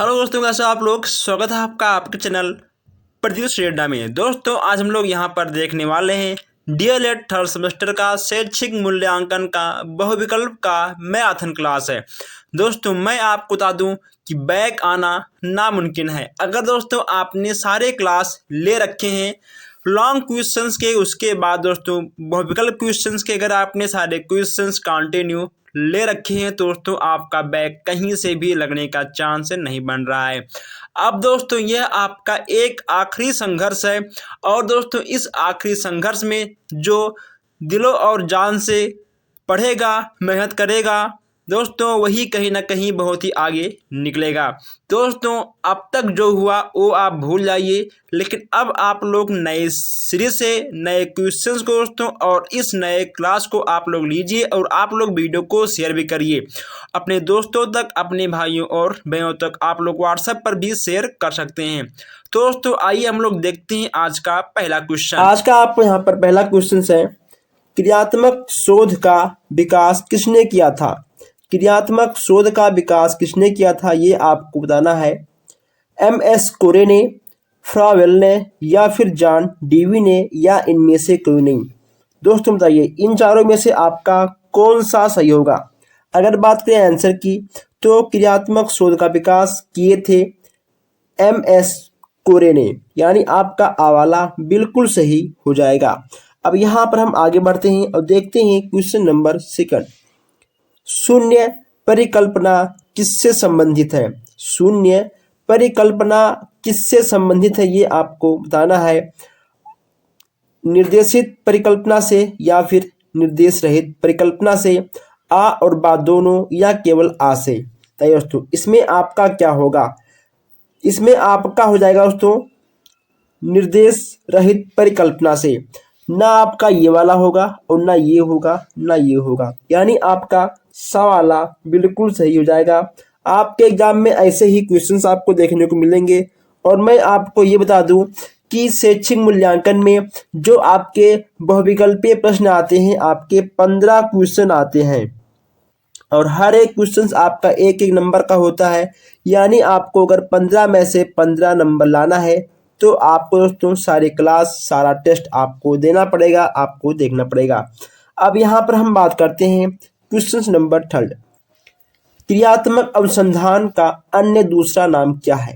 Hello दोस्तों, कैसे हो आप लोग। स्वागत है आपका आपके चैनल प्रत्युष रेड्डा में। दोस्तों आज हम लोग यहाँ पर देखने वाले हैं डीएलएड थर्ड सेमेस्टर का शैक्षिक मूल्यांकन का बहुविकल्प का मैराथन क्लास है। दोस्तों मैं आपको बता दूं कि बैक आना नामुमकिन है। अगर दोस्तों आपने सारे क्लास ले रखे हैं लॉन्ग क्वेश्चंस के, उसके बाद दोस्तों बहुविकल्प क्वेश्चंस के अगर आपने सारे क्वेश्चंस कंटिन्यू ले रखे हैं तो दोस्तों आपका बैग कहीं से भी लगने का चांस नहीं बन रहा है। अब दोस्तों यह आपका एक आखिरी संघर्ष है और दोस्तों इस आखिरी संघर्ष में जो दिलो और जान से पढ़ेगा, मेहनत करेगा दोस्तों, वही कहीं ना कहीं बहुत ही आगे निकलेगा। दोस्तों अब तक जो हुआ वो आप भूल जाइए, लेकिन अब आप लोग नए सिरे से नए क्वेश्चंस को दोस्तों और इस नए क्लास को आप लोग लीजिए और आप लोग वीडियो को शेयर भी करिए अपने दोस्तों तक, अपने भाइयों और बहनों तक। आप लोग व्हाट्सएप पर भी शेयर कर सकते हैं। दोस्तों आइए हम लोग देखते हैं आज का पहला क्वेश्चन। आज का आपको यहाँ पर पहला क्वेश्चन है, क्रियात्मक शोध का विकास किसने किया था। क्रियात्मक शोध का विकास किसने किया था ये आपको बताना है। एम.एस. कोरे ने, फ्रावेल ने या फिर जॉन डीवी ने या इनमें से कोई नहीं। दोस्तों बताइए इन चारों में से आपका कौन सा सही होगा। अगर बात करें आंसर की तो क्रियात्मक शोध का विकास किए थे एम.एस. कोरे ने, यानी आपका आवाला बिल्कुल सही हो जाएगा। अब यहाँ पर हम आगे बढ़ते हैं और देखते हैं क्वेश्चन नंबर 2। शून्य परिकल्पना किससे संबंधित है। शून्य परिकल्पना किससे संबंधित है ये आपको बताना है। निर्देशित परिकल्पना से या फिर निर्देश रहित परिकल्पना से, आ और बा दोनों या केवल आ से। तो दोस्तों इसमें आपका क्या होगा। इसमें आपका हो जाएगा दोस्तों निर्देश रहित परिकल्पना से। ना आपका ये वाला होगा और ना ये होगा ना ये होगा, यानी आपका सा वाला बिल्कुल सही हो जाएगा। आपके एग्जाम में ऐसे ही क्वेश्चंस आपको देखने को मिलेंगे। और मैं आपको ये बता दूं कि शैक्षिक मूल्यांकन में जो आपके बहुविकल्पीय प्रश्न आते हैं, आपके 15 क्वेश्चन आते हैं और हर एक क्वेश्चन आपका एक एक नंबर का होता है। यानी आपको अगर 15 में से 15 नंबर लाना है तो आपको दोस्तों सारे क्लास सारा टेस्ट आपको देना पड़ेगा, आपको देखना पड़ेगा। अब यहाँ पर हम बात करते हैं क्वेश्चन नंबर 3। क्रियात्मक अनुसंधान का अन्य दूसरा नाम क्या है।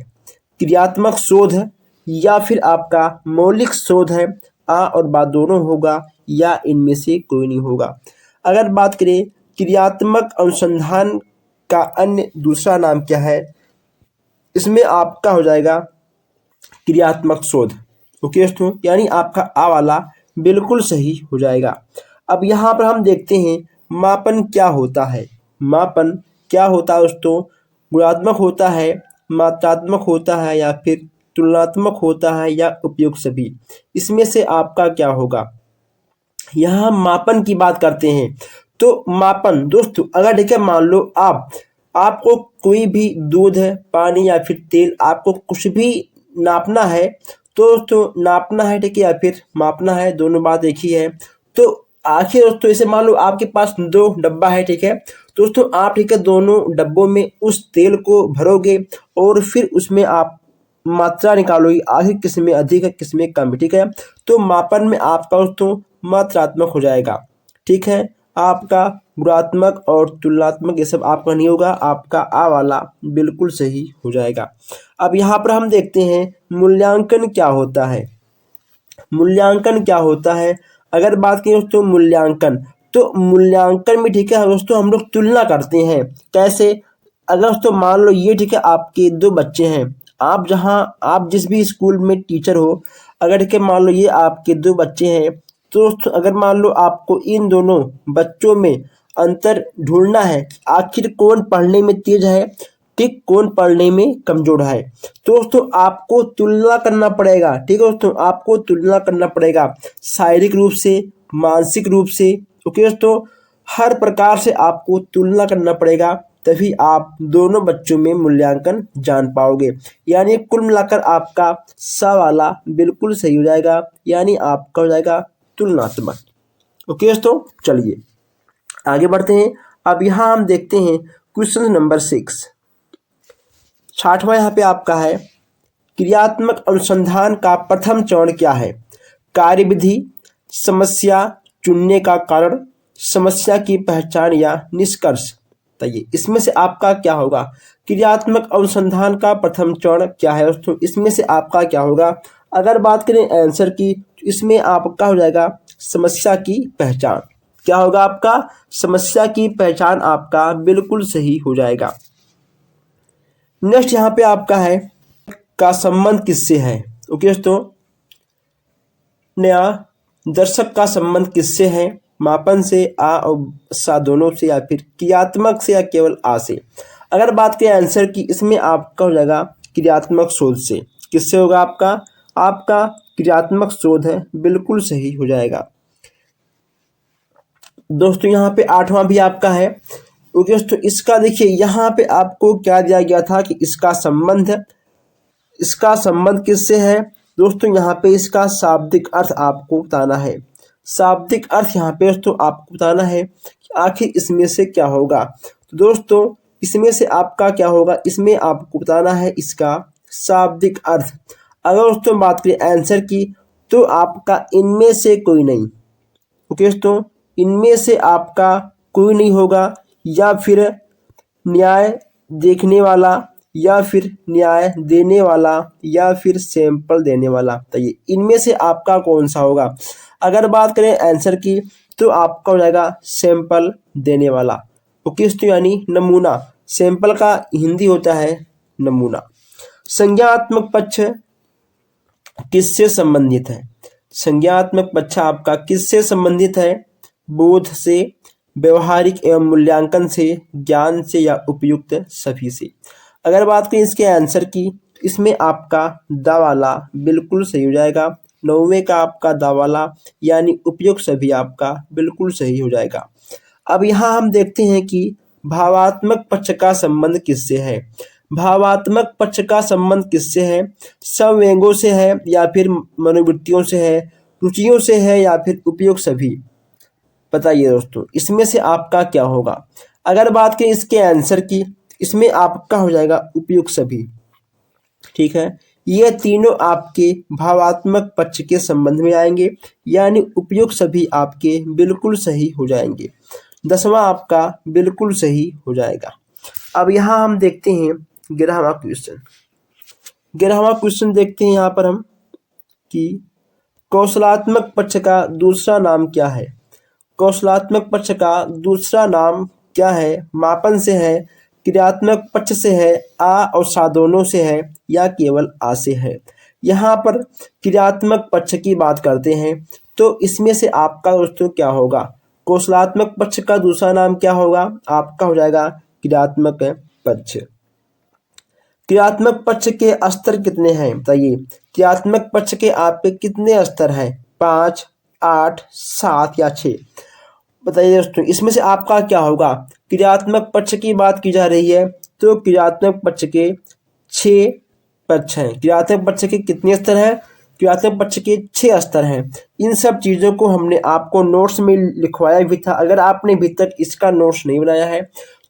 क्रियात्मक शोध या फिर आपका मौलिक शोध है, आ और बा दोनों होगा या इनमें से कोई नहीं होगा। अगर बात करें क्रियात्मक अनुसंधान का अन्य दूसरा नाम क्या है, इसमें आपका हो जाएगा क्रियात्मक शोध। ओके दोस्तों, यानी आपका आ वाला बिल्कुल सही हो जाएगा। अब यहाँ पर हम देखते हैं मापन क्या होता है। मापन क्या होता है दोस्तों, गुणात्मक होता है, मात्रात्मक होता है या फिर तुलनात्मक होता है या उपयुक्त सभी। इसमें से आपका क्या होगा। यहाँ हम मापन की बात करते हैं तो मापन दोस्तों अगर ठीक है मान लो आपको कोई भी दूध है, पानी या फिर तेल, आपको कुछ भी नापना है तो दोस्तों नापना है ठीक है या फिर मापना है, दोनों बात एक ही है। तो आखिर दोस्तों इसे मान लो आपके पास 2 डब्बा है ठीक है दोस्तों, आप ठीक है दोनों डब्बों में उस तेल को भरोगे और फिर उसमें आप मात्रा निकालोगे, आखिर किस में अधिक है किस में कम है ठीक है। तो मापन में आपका दोस्तों मात्रात्मक हो जाएगा ठीक है। आपका गुणात्मक और तुलनात्मक ये सब आपका नहीं होगा, आपका आ वाला बिल्कुल सही हो जाएगा। अब यहाँ पर हम देखते हैं मूल्यांकन क्या होता है। मूल्यांकन क्या होता है, अगर बात करें दोस्तों मूल्यांकन, तो मूल्यांकन में ठीक है दोस्तों हम लोग तुलना करते हैं। कैसे, अगर दोस्तों मान लो ये ठीक है आपके 2 बच्चे हैं, आप जिस भी स्कूल में टीचर हो, अगर ठीक है मान लो ये आपके 2 बच्चे हैं तो दोस्तों अगर मान लो आपको इन दोनों बच्चों में अंतर ढूंढना है, आखिर कौन पढ़ने में तेज है ठीक कौन पढ़ने में कमजोर है, तो दोस्तों आपको तुलना करना पड़ेगा ठीक है दोस्तों, आपको तुलना करना पड़ेगा शारीरिक रूप से, मानसिक रूप से। ओके दोस्तों, हर प्रकार से आपको तुलना करना पड़ेगा, तभी आप दोनों बच्चों में मूल्यांकन जान पाओगे। यानी कुल मिलाकर आपका सा वाला बिल्कुल सही हो जाएगा, यानी आपका हो जाएगा तुलनात्मक। ओके दोस्तों, चलिए आगे बढ़ते हैं। अब यहाँ हम देखते हैं क्वेश्चन नंबर 6। 60वां यहाँ पे आपका है, क्रियात्मक अनुसंधान का प्रथम चरण क्या है? कार्यविधि, समस्या चुनने का कारण, समस्या की पहचान या निष्कर्ष। बताइए इसमें से आपका क्या होगा? क्रियात्मक अनुसंधान का प्रथम चरण क्या है दोस्तों? इसमें से आपका क्या होगा? अगर बात करें आंसर की, तो इसमें आपका हो जाएगा समस्या की पहचान। क्या होगा आपका? समस्या की पहचान आपका बिल्कुल सही हो जाएगा। नेक्स्ट यहाँ पे आपका है, का संबंध किससे है? ओके दोस्तों, नया दर्शक का संबंध किससे है? मापन से, आ और सा दोनों से, या फिर क्रियात्मक से, या केवल आ से। अगर बात करें आंसर की, इसमें आपका हो जाएगा क्रियात्मक शोध से। किससे होगा आपका? आपका क्रियात्मक शोध है, बिल्कुल सही हो जाएगा। दोस्तों यहाँ पे 8वां भी आपका है। ओके दोस्तों, इसका देखिए यहाँ पे आपको क्या दिया गया था कि इसका संबंध किससे है? दोस्तों यहाँ पे इसका शाब्दिक अर्थ आपको बताना है। शाब्दिक अर्थ यहाँ पे दोस्तों आपको बताना है कि आखिर इसमें से क्या होगा। तो दोस्तों इसमें से आपका क्या होगा? इसमें आपको बताना है इसका शाब्दिक अर्थ। अगर दोस्तों बात करें आंसर की, तो आपका इनमें से कोई नहीं। ओके दोस्तों, इनमें से आपका कोई नहीं होगा, या फिर न्याय देखने वाला, या फिर न्याय देने वाला, या फिर सैंपल देने वाला। बताइए इनमें से आपका कौन सा होगा? अगर बात करें आंसर की, तो आपका हो जाएगा सैंपल देने वाला। ओके तो यानी नमूना। सैंपल का हिंदी होता है नमूना। संज्ञात्मक पक्ष किससे संबंधित है? संज्ञात्मक पक्ष आपका किससे संबंधित है? बोध से, व्यवहारिक एवं मूल्यांकन से, ज्ञान से, या उपयुक्त सभी से। अगर बात करें इसके आंसर की, तो इसमें आपका दा वाला बिल्कुल सही हो जाएगा। 9वें का आपका दा वाला यानी उपयुक्त सभी आपका बिल्कुल सही हो जाएगा। अब यहाँ हम देखते हैं कि भावात्मक पक्ष का संबंध किससे है? भावात्मक पक्ष का संबंध किससे है? संवेगों से है, या फिर मनोवृत्तियों से है, रुचियों से है, या फिर उपयुक्त सभी। बताइए दोस्तों इसमें से आपका क्या होगा? अगर बात करें इसके आंसर की, इसमें आपका हो जाएगा उपयुक्त सभी। ठीक है, ये तीनों आपके भावात्मक पक्ष के संबंध में आएंगे, यानी उपयुक्त सभी आपके बिल्कुल सही हो जाएंगे। 10वां आपका बिल्कुल सही हो जाएगा। अब यहाँ हम देखते हैं 11वां क्वेश्चन। 11वां क्वेश्चन देखते हैं यहाँ पर हम कि कौशलात्मक पक्ष का दूसरा नाम क्या है? कौशलात्मक पक्ष का दूसरा नाम क्या है? मापन से है, क्रियात्मक पक्ष से है, आ और सा दोनों से है, या केवल आ से है। यहाँ पर क्रियात्मक पक्ष की बात करते हैं, तो इसमें से आपका दोस्तों क्या होगा? कौशलात्मक पक्ष का दूसरा नाम क्या होगा? आपका हो जाएगा क्रियात्मक पक्ष। क्रियात्मक पक्ष के स्तर कितने हैं? बताइए क्रियात्मक पक्ष के आपके कितने स्तर हैं? 5, 8, 7 या 6। बताइए दोस्तों इसमें से आपका क्या होगा? क्रियात्मक पक्ष की बात की जा रही है, तो क्रियात्मक पक्ष के 6 पक्ष हैं। क्रियात्मक पक्ष के कितने स्तर हैं? क्रियात्मक पक्ष के 6 स्तर हैं। इन सब चीज़ों को हमने आपको नोट्स में लिखवाया भी था। अगर आपने अभी तक इसका नोट्स नहीं बनाया है,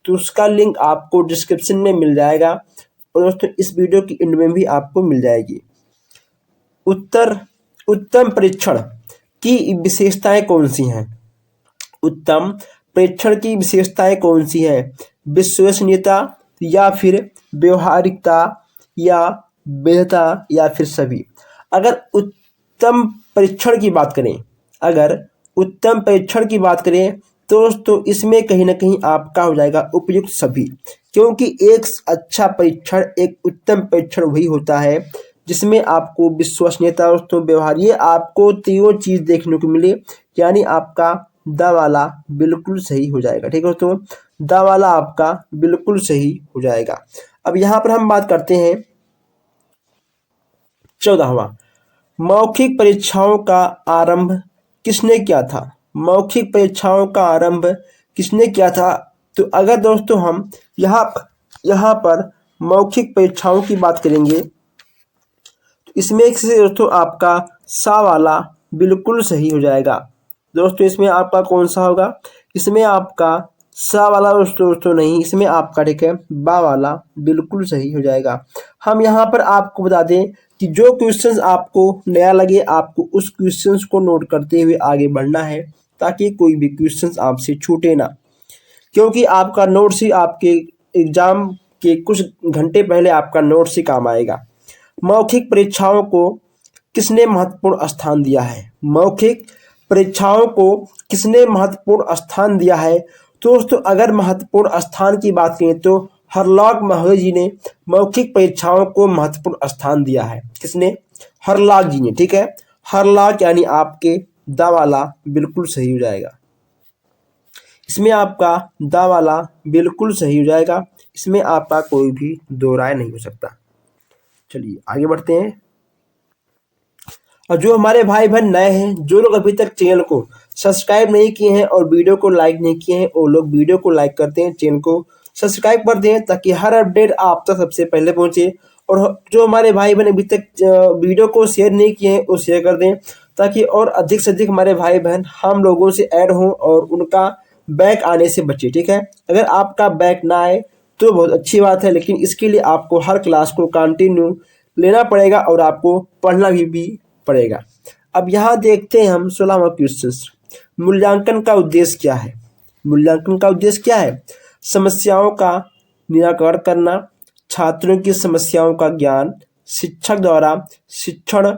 तो उसका लिंक आपको डिस्क्रिप्शन में मिल जाएगा, और दोस्तों इस वीडियो की एंड में भी आपको मिल जाएगी। उत्तम परीक्षण की विशेषताएं कौन सी हैं? उत्तम परीक्षण की विशेषताएं कौन सी हैं? विश्वसनीयता, या फिर व्यवहारिकता, या वैधता, या फिर सभी। अगर उत्तम परीक्षण की बात करें, तो दोस्तों इसमें कहीं ना कहीं आपका हो जाएगा उपयुक्त सभी, क्योंकि एक अच्छा परीक्षण, एक उत्तम परीक्षण वही होता है जिसमें आपको विश्वसनीयता, दोस्तों व्यवहार, ये आपको तीनों चीज देखने को मिले, यानी आपका दा वाला बिल्कुल सही हो जाएगा। ठीक है दोस्तों, दा वाला आपका बिल्कुल सही हो जाएगा। अब यहाँ पर हम बात करते हैं 14वां, मौखिक परीक्षाओं का आरंभ किसने किया था? मौखिक परीक्षाओं का आरंभ किसने किया था? तो अगर दोस्तों हम यहाँ पर मौखिक परीक्षाओं की बात करेंगे, तो इसमें से दोस्तों आपका सा वाला बिल्कुल सही हो जाएगा। दोस्तों इसमें आपका कौन सा होगा? इसमें आपका सा वाला दोस्तों नहीं, इसमें आपका ठीक है बा वाला बिल्कुल सही हो जाएगा। हम यहाँ पर आपको बता दें कि जो क्वेश्चंस आपको नया लगे आपको उस क्वेश्चंस को नोट करते हुए आगे बढ़ना है, ताकि कोई भी क्वेश्चंस आपसे छूटे ना, क्योंकि आपका नोट्स ही आपके एग्जाम के कुछ घंटे पहले आपका नोट्स ही काम आएगा। मौखिक परीक्षाओं को किसने महत्वपूर्ण स्थान दिया है? मौखिक परीक्षाओं को किसने महत्वपूर्ण स्थान दिया है? तो दोस्तों अगर महत्वपूर्ण स्थान की बात करें तो हरलाग महोदय जी ने मौखिक परीक्षाओं को महत्वपूर्ण स्थान दिया है। किसने? हरलाग जी ने, ठीक है। हरलाग यानी आपके दा वाला बिल्कुल सही हो जाएगा। इसमें आपका दा वाला बिल्कुल सही हो जाएगा, इसमें आपका कोई भी दो राय नहीं हो सकता। चलिए आगे बढ़ते हैं। और जो हमारे भाई बहन नए हैं, जो लोग अभी तक चैनल को सब्सक्राइब नहीं किए हैं और वीडियो को लाइक नहीं किए हैं, वो लोग वीडियो को लाइक करते हैं, चैनल को सब्सक्राइब कर दें, ताकि हर अपडेट आप तक सबसे पहले पहुंचे। और जो हमारे भाई बहन अभी तक वीडियो को शेयर नहीं किए हैं वो शेयर कर दें, ताकि और अधिक से अधिक हमारे भाई बहन हम लोगों से ऐड हों और उनका बैक आने से बचे, ठीक है। अगर आपका बैक ना आए तो बहुत अच्छी बात है, लेकिन इसके लिए आपको हर क्लास को कंटिन्यू लेना पड़ेगा और आपको पढ़ना भी पड़ेगा। अब यहाँ देखते हैं हम 16वां क्वेश्चन। मूल्यांकन का उद्देश्य क्या है? मूल्यांकन का उद्देश्य क्या है? समस्याओं का निराकरण करना, छात्रों की समस्याओं का ज्ञान, शिक्षक द्वारा शिक्षण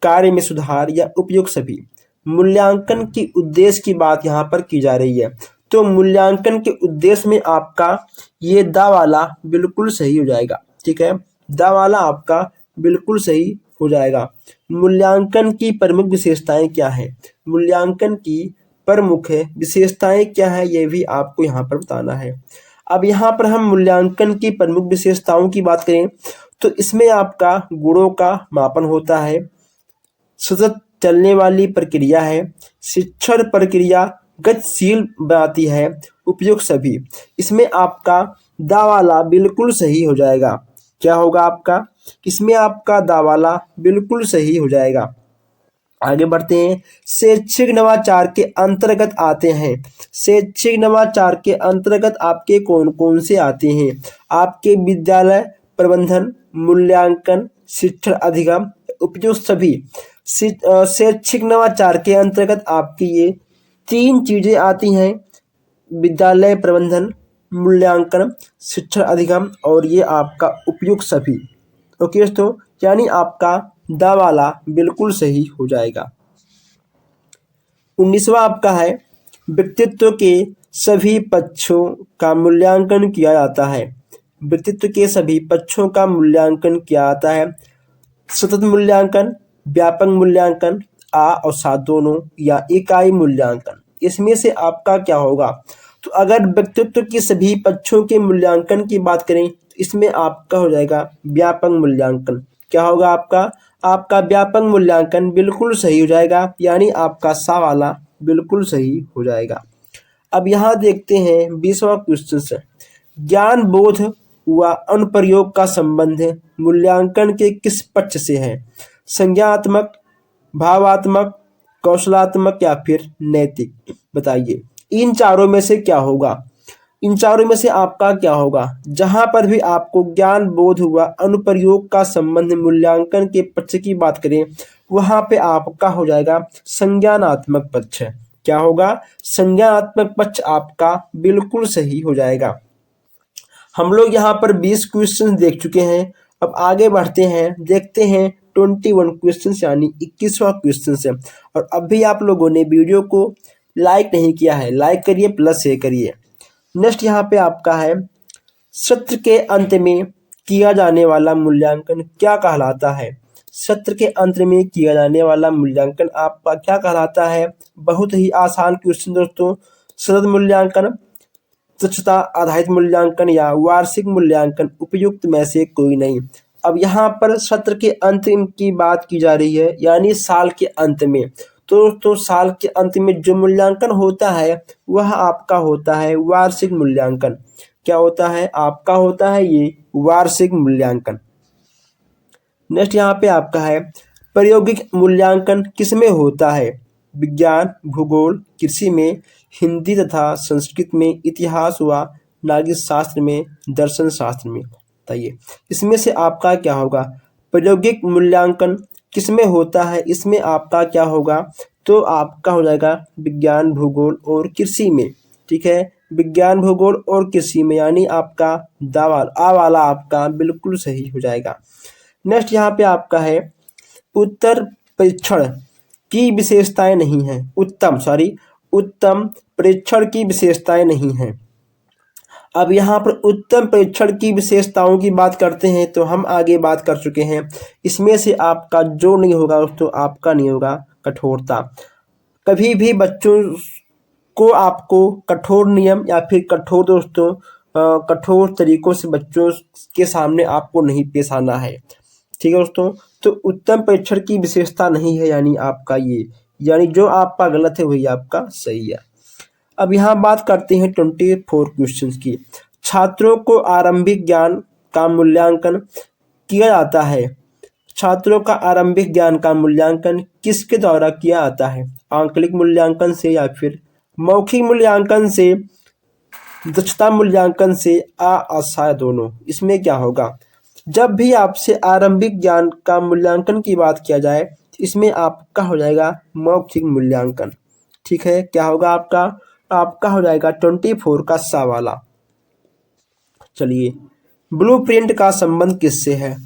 कार्य में सुधार या उपयुक्त सभी। मूल्यांकन की उद्देश्य की बात यहाँ पर की जा रही है, तो मूल्यांकन के उद्देश्य में आपका ये दा वाला बिल्कुल सही हो जाएगा, ठीक है। दा वाला आपका बिल्कुल सही हो जाएगा। मूल्यांकन की प्रमुख विशेषताएं क्या है? मूल्यांकन की प्रमुख विशेषताएं क्या है ये भी आपको यहाँ पर बताना है। अब यहाँ पर हम मूल्यांकन की प्रमुख विशेषताओं की बात करें तो इसमें आपका गुणों का मापन होता है, सतत चलने वाली प्रक्रिया है, शिक्षण प्रक्रिया गतिशील बनाती है, उपयुक्त सभी। इसमें आपका दा वाला बिल्कुल सही हो जाएगा। क्या होगा आपका? इसमें आपका दा वाला बिल्कुल सही हो जाएगा। आगे बढ़ते हैं। शैक्षिक नवाचार के अंतर्गत आते हैं। शैक्षिक नवाचार के अंतर्गत आपके कौन कौन से आते हैं? आपके विद्यालय प्रबंधन, मूल्यांकन, शिक्षण अधिगम, उपयुक्त सभी। शैक्षिक नवाचार के अंतर्गत आपकी ये तीन चीजें आती हैं, विद्यालय प्रबंधन, मूल्यांकन, शिक्षण अधिगम और ये आपका उपयुक्त सभी। ओके दोस्तों, यानी आपका दा वाला बिल्कुल सही हो जाएगा। 19वां आपका है, व्यक्तित्व के सभी पक्षों का मूल्यांकन किया जाता है। व्यक्तित्व के सभी पक्षों का मूल्यांकन किया जाता है। सतत मूल्यांकन, व्यापक मूल्यांकन, आ और साथ दोनों या इकाई मूल्यांकन। इसमें से आपका क्या होगा? तो अगर व्यक्तित्व के सभी पक्षों के मूल्यांकन की बात करें तो इसमें आपका हो जाएगा व्यापक मूल्यांकन। क्या होगा आपका? आपका व्यापक मूल्यांकन बिल्कुल सही हो जाएगा, यानी आपका सा वाला बिल्कुल सही हो जाएगा। अब यहाँ देखते हैं 20वां क्वेश्चन से। ज्ञान बोध व अनुप्रयोग का संबंध मूल्यांकन के किस पक्ष से है? संज्ञानात्मक, भावात्मक, कौशलात्मक या फिर नैतिक? बताइए इन चारों में से क्या होगा? इन चारों में से आपका क्या होगा? जहां पर भी आपको ज्ञान बोध हुआ अनुप्रयोग का संबंध मूल्यांकन के पक्ष की बात करें वहां पे आपका हो जाएगा संज्ञानात्मक पक्ष। क्या होगा? संज्ञानात्मक पक्ष आपका बिल्कुल सही हो जाएगा। हम लोग यहाँ पर 20 क्वेश्चन देख चुके हैं। अब आगे बढ़ते हैं, देखते हैं 21 क्वेश्चन यानी 21वां क्वेश्चन से। और अब भी आप लोगों ने वीडियो को लाइक नहीं किया है, लाइक करिए प्लस शेयर करिए। नेक्स्ट यहाँ पे आपका है, सत्र के अंत में किया जाने वाला मूल्यांकन क्या कहलाता है? सत्र के अंत में किया जाने वाला मूल्यांकन आपका क्या कहलाता है? बहुत ही आसान क्वेश्चन दोस्तों। सतत मूल्यांकन, दक्षता आधारित मूल्यांकन या वार्षिक मूल्यांकन, उपयुक्त में से कोई नहीं। अब यहाँ पर सत्र के अंत की बात की जा रही है, यानी साल के अंत में। तो साल के अंत में जो मूल्यांकन होता है वह आपका होता है वार्षिक मूल्यांकन। क्या होता है? आपका होता है ये वार्षिक मूल्यांकन। नेक्स्ट यहाँ पे आपका है, प्रायोगिक मूल्यांकन किसमें होता है? विज्ञान, भूगोल, कृषि में, हिंदी तथा संस्कृत में, इतिहास हुआ, नागरिक शास्त्र में, दर्शन शास्त्र में। बताइए इसमें से आपका क्या होगा? प्रायोगिक मूल्यांकन किसमें होता है? इसमें आपका क्या होगा? तो आपका हो जाएगा विज्ञान, भूगोल और कृषि में। ठीक है, विज्ञान, भूगोल और कृषि में, यानी आपका आ वाला आपका बिल्कुल सही हो जाएगा। नेक्स्ट यहाँ पे आपका है उत्तर परीक्षण की विशेषताएं नहीं हैं। उत्तम परीक्षण की विशेषताएं नहीं हैं। अब यहाँ पर उत्तम परीक्षण की विशेषताओं की बात करते हैं तो हम आगे बात कर चुके हैं। इसमें से आपका जो नहीं होगा दोस्तों, आपका नहीं होगा कठोरता। कभी भी बच्चों को आपको कठोर नियम या फिर कठोर दोस्तों कठोर तरीकों से बच्चों के सामने आपको नहीं पेश आना है। ठीक है दोस्तों, तो उत्तम परीक्षण की विशेषता नहीं है, यानी आपका ये, यानी जो आपका गलत है वही आपका सही है। अब यहाँ बात करते हैं 24 क्वेश्चंस की। छात्रों को आरंभिक ज्ञान का मूल्यांकन किया जाता है। छात्रों का आरंभिक ज्ञान का मूल्यांकन किसके द्वारा किया जाता है? आंकलिक मूल्यांकन से या फिर मौखिक मूल्यांकन से, दक्षता मूल्यांकन से, आशा दोनों। इसमें क्या होगा? जब भी आपसे आरंभिक ज्ञान का मूल्यांकन की बात किया जाए इसमें आपका हो जाएगा मौखिक मूल्यांकन। ठीक है, क्या होगा आपका? आपका हो जाएगा 24 का सा वाला। चलिए, ब्लूप्रिंट का संबंध किससे है?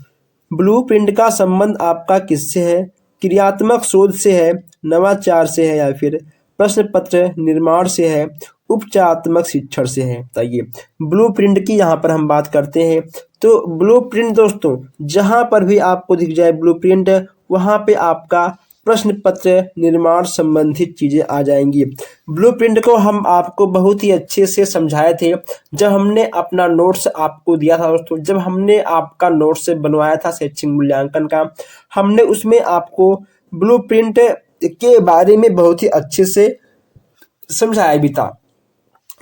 ब्लूप्रिंट का संबंध आपका किससे है? क्रियात्मक शोध से है, नवाचार से है, या फिर प्रश्न पत्र निर्माण से है, उपचारात्मक शिक्षण से है। बताइए ब्लूप्रिंट की यहाँ पर हम बात करते हैं तो ब्लूप्रिंट दोस्तों जहाँ पर भी आपको दिख जाए ब्लूप्रिंट, वहाँ पे आपका प्रश्न पत्र निर्माण संबंधित चीजें आ जाएंगी। ब्लूप्रिंट को हम आपको बहुत ही अच्छे से समझाए थे जब हमने अपना नोट्स आपको दिया था दोस्तों। जब हमने आपका नोट्स बनवाया था शैक्षिक मूल्यांकन का, हमने उसमें आपको ब्लूप्रिंट के बारे में बहुत ही अच्छे से समझाया भी था।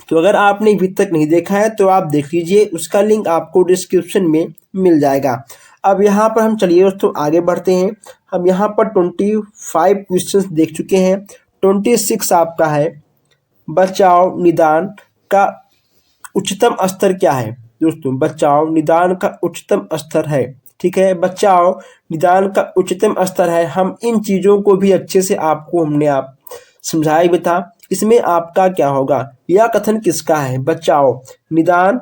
तो अगर आपने अभी तक नहीं देखा है तो आप देख लीजिए, उसका लिंक आपको डिस्क्रिप्शन में मिल जाएगा। अब यहाँ पर हम चलिए दोस्तों आगे बढ़ते हैं। हम यहाँ पर 25 क्वेश्चंस देख चुके हैं। 26 आपका है बचाव निदान का उच्चतम स्तर क्या है? दोस्तों बचाव निदान का उच्चतम स्तर है। ठीक है, बचाव निदान का उच्चतम स्तर है। हम इन चीज़ों को भी अच्छे से आपको हमने समझाया भी था। इसमें आपका क्या होगा? यह कथन किसका है? बचाव निदान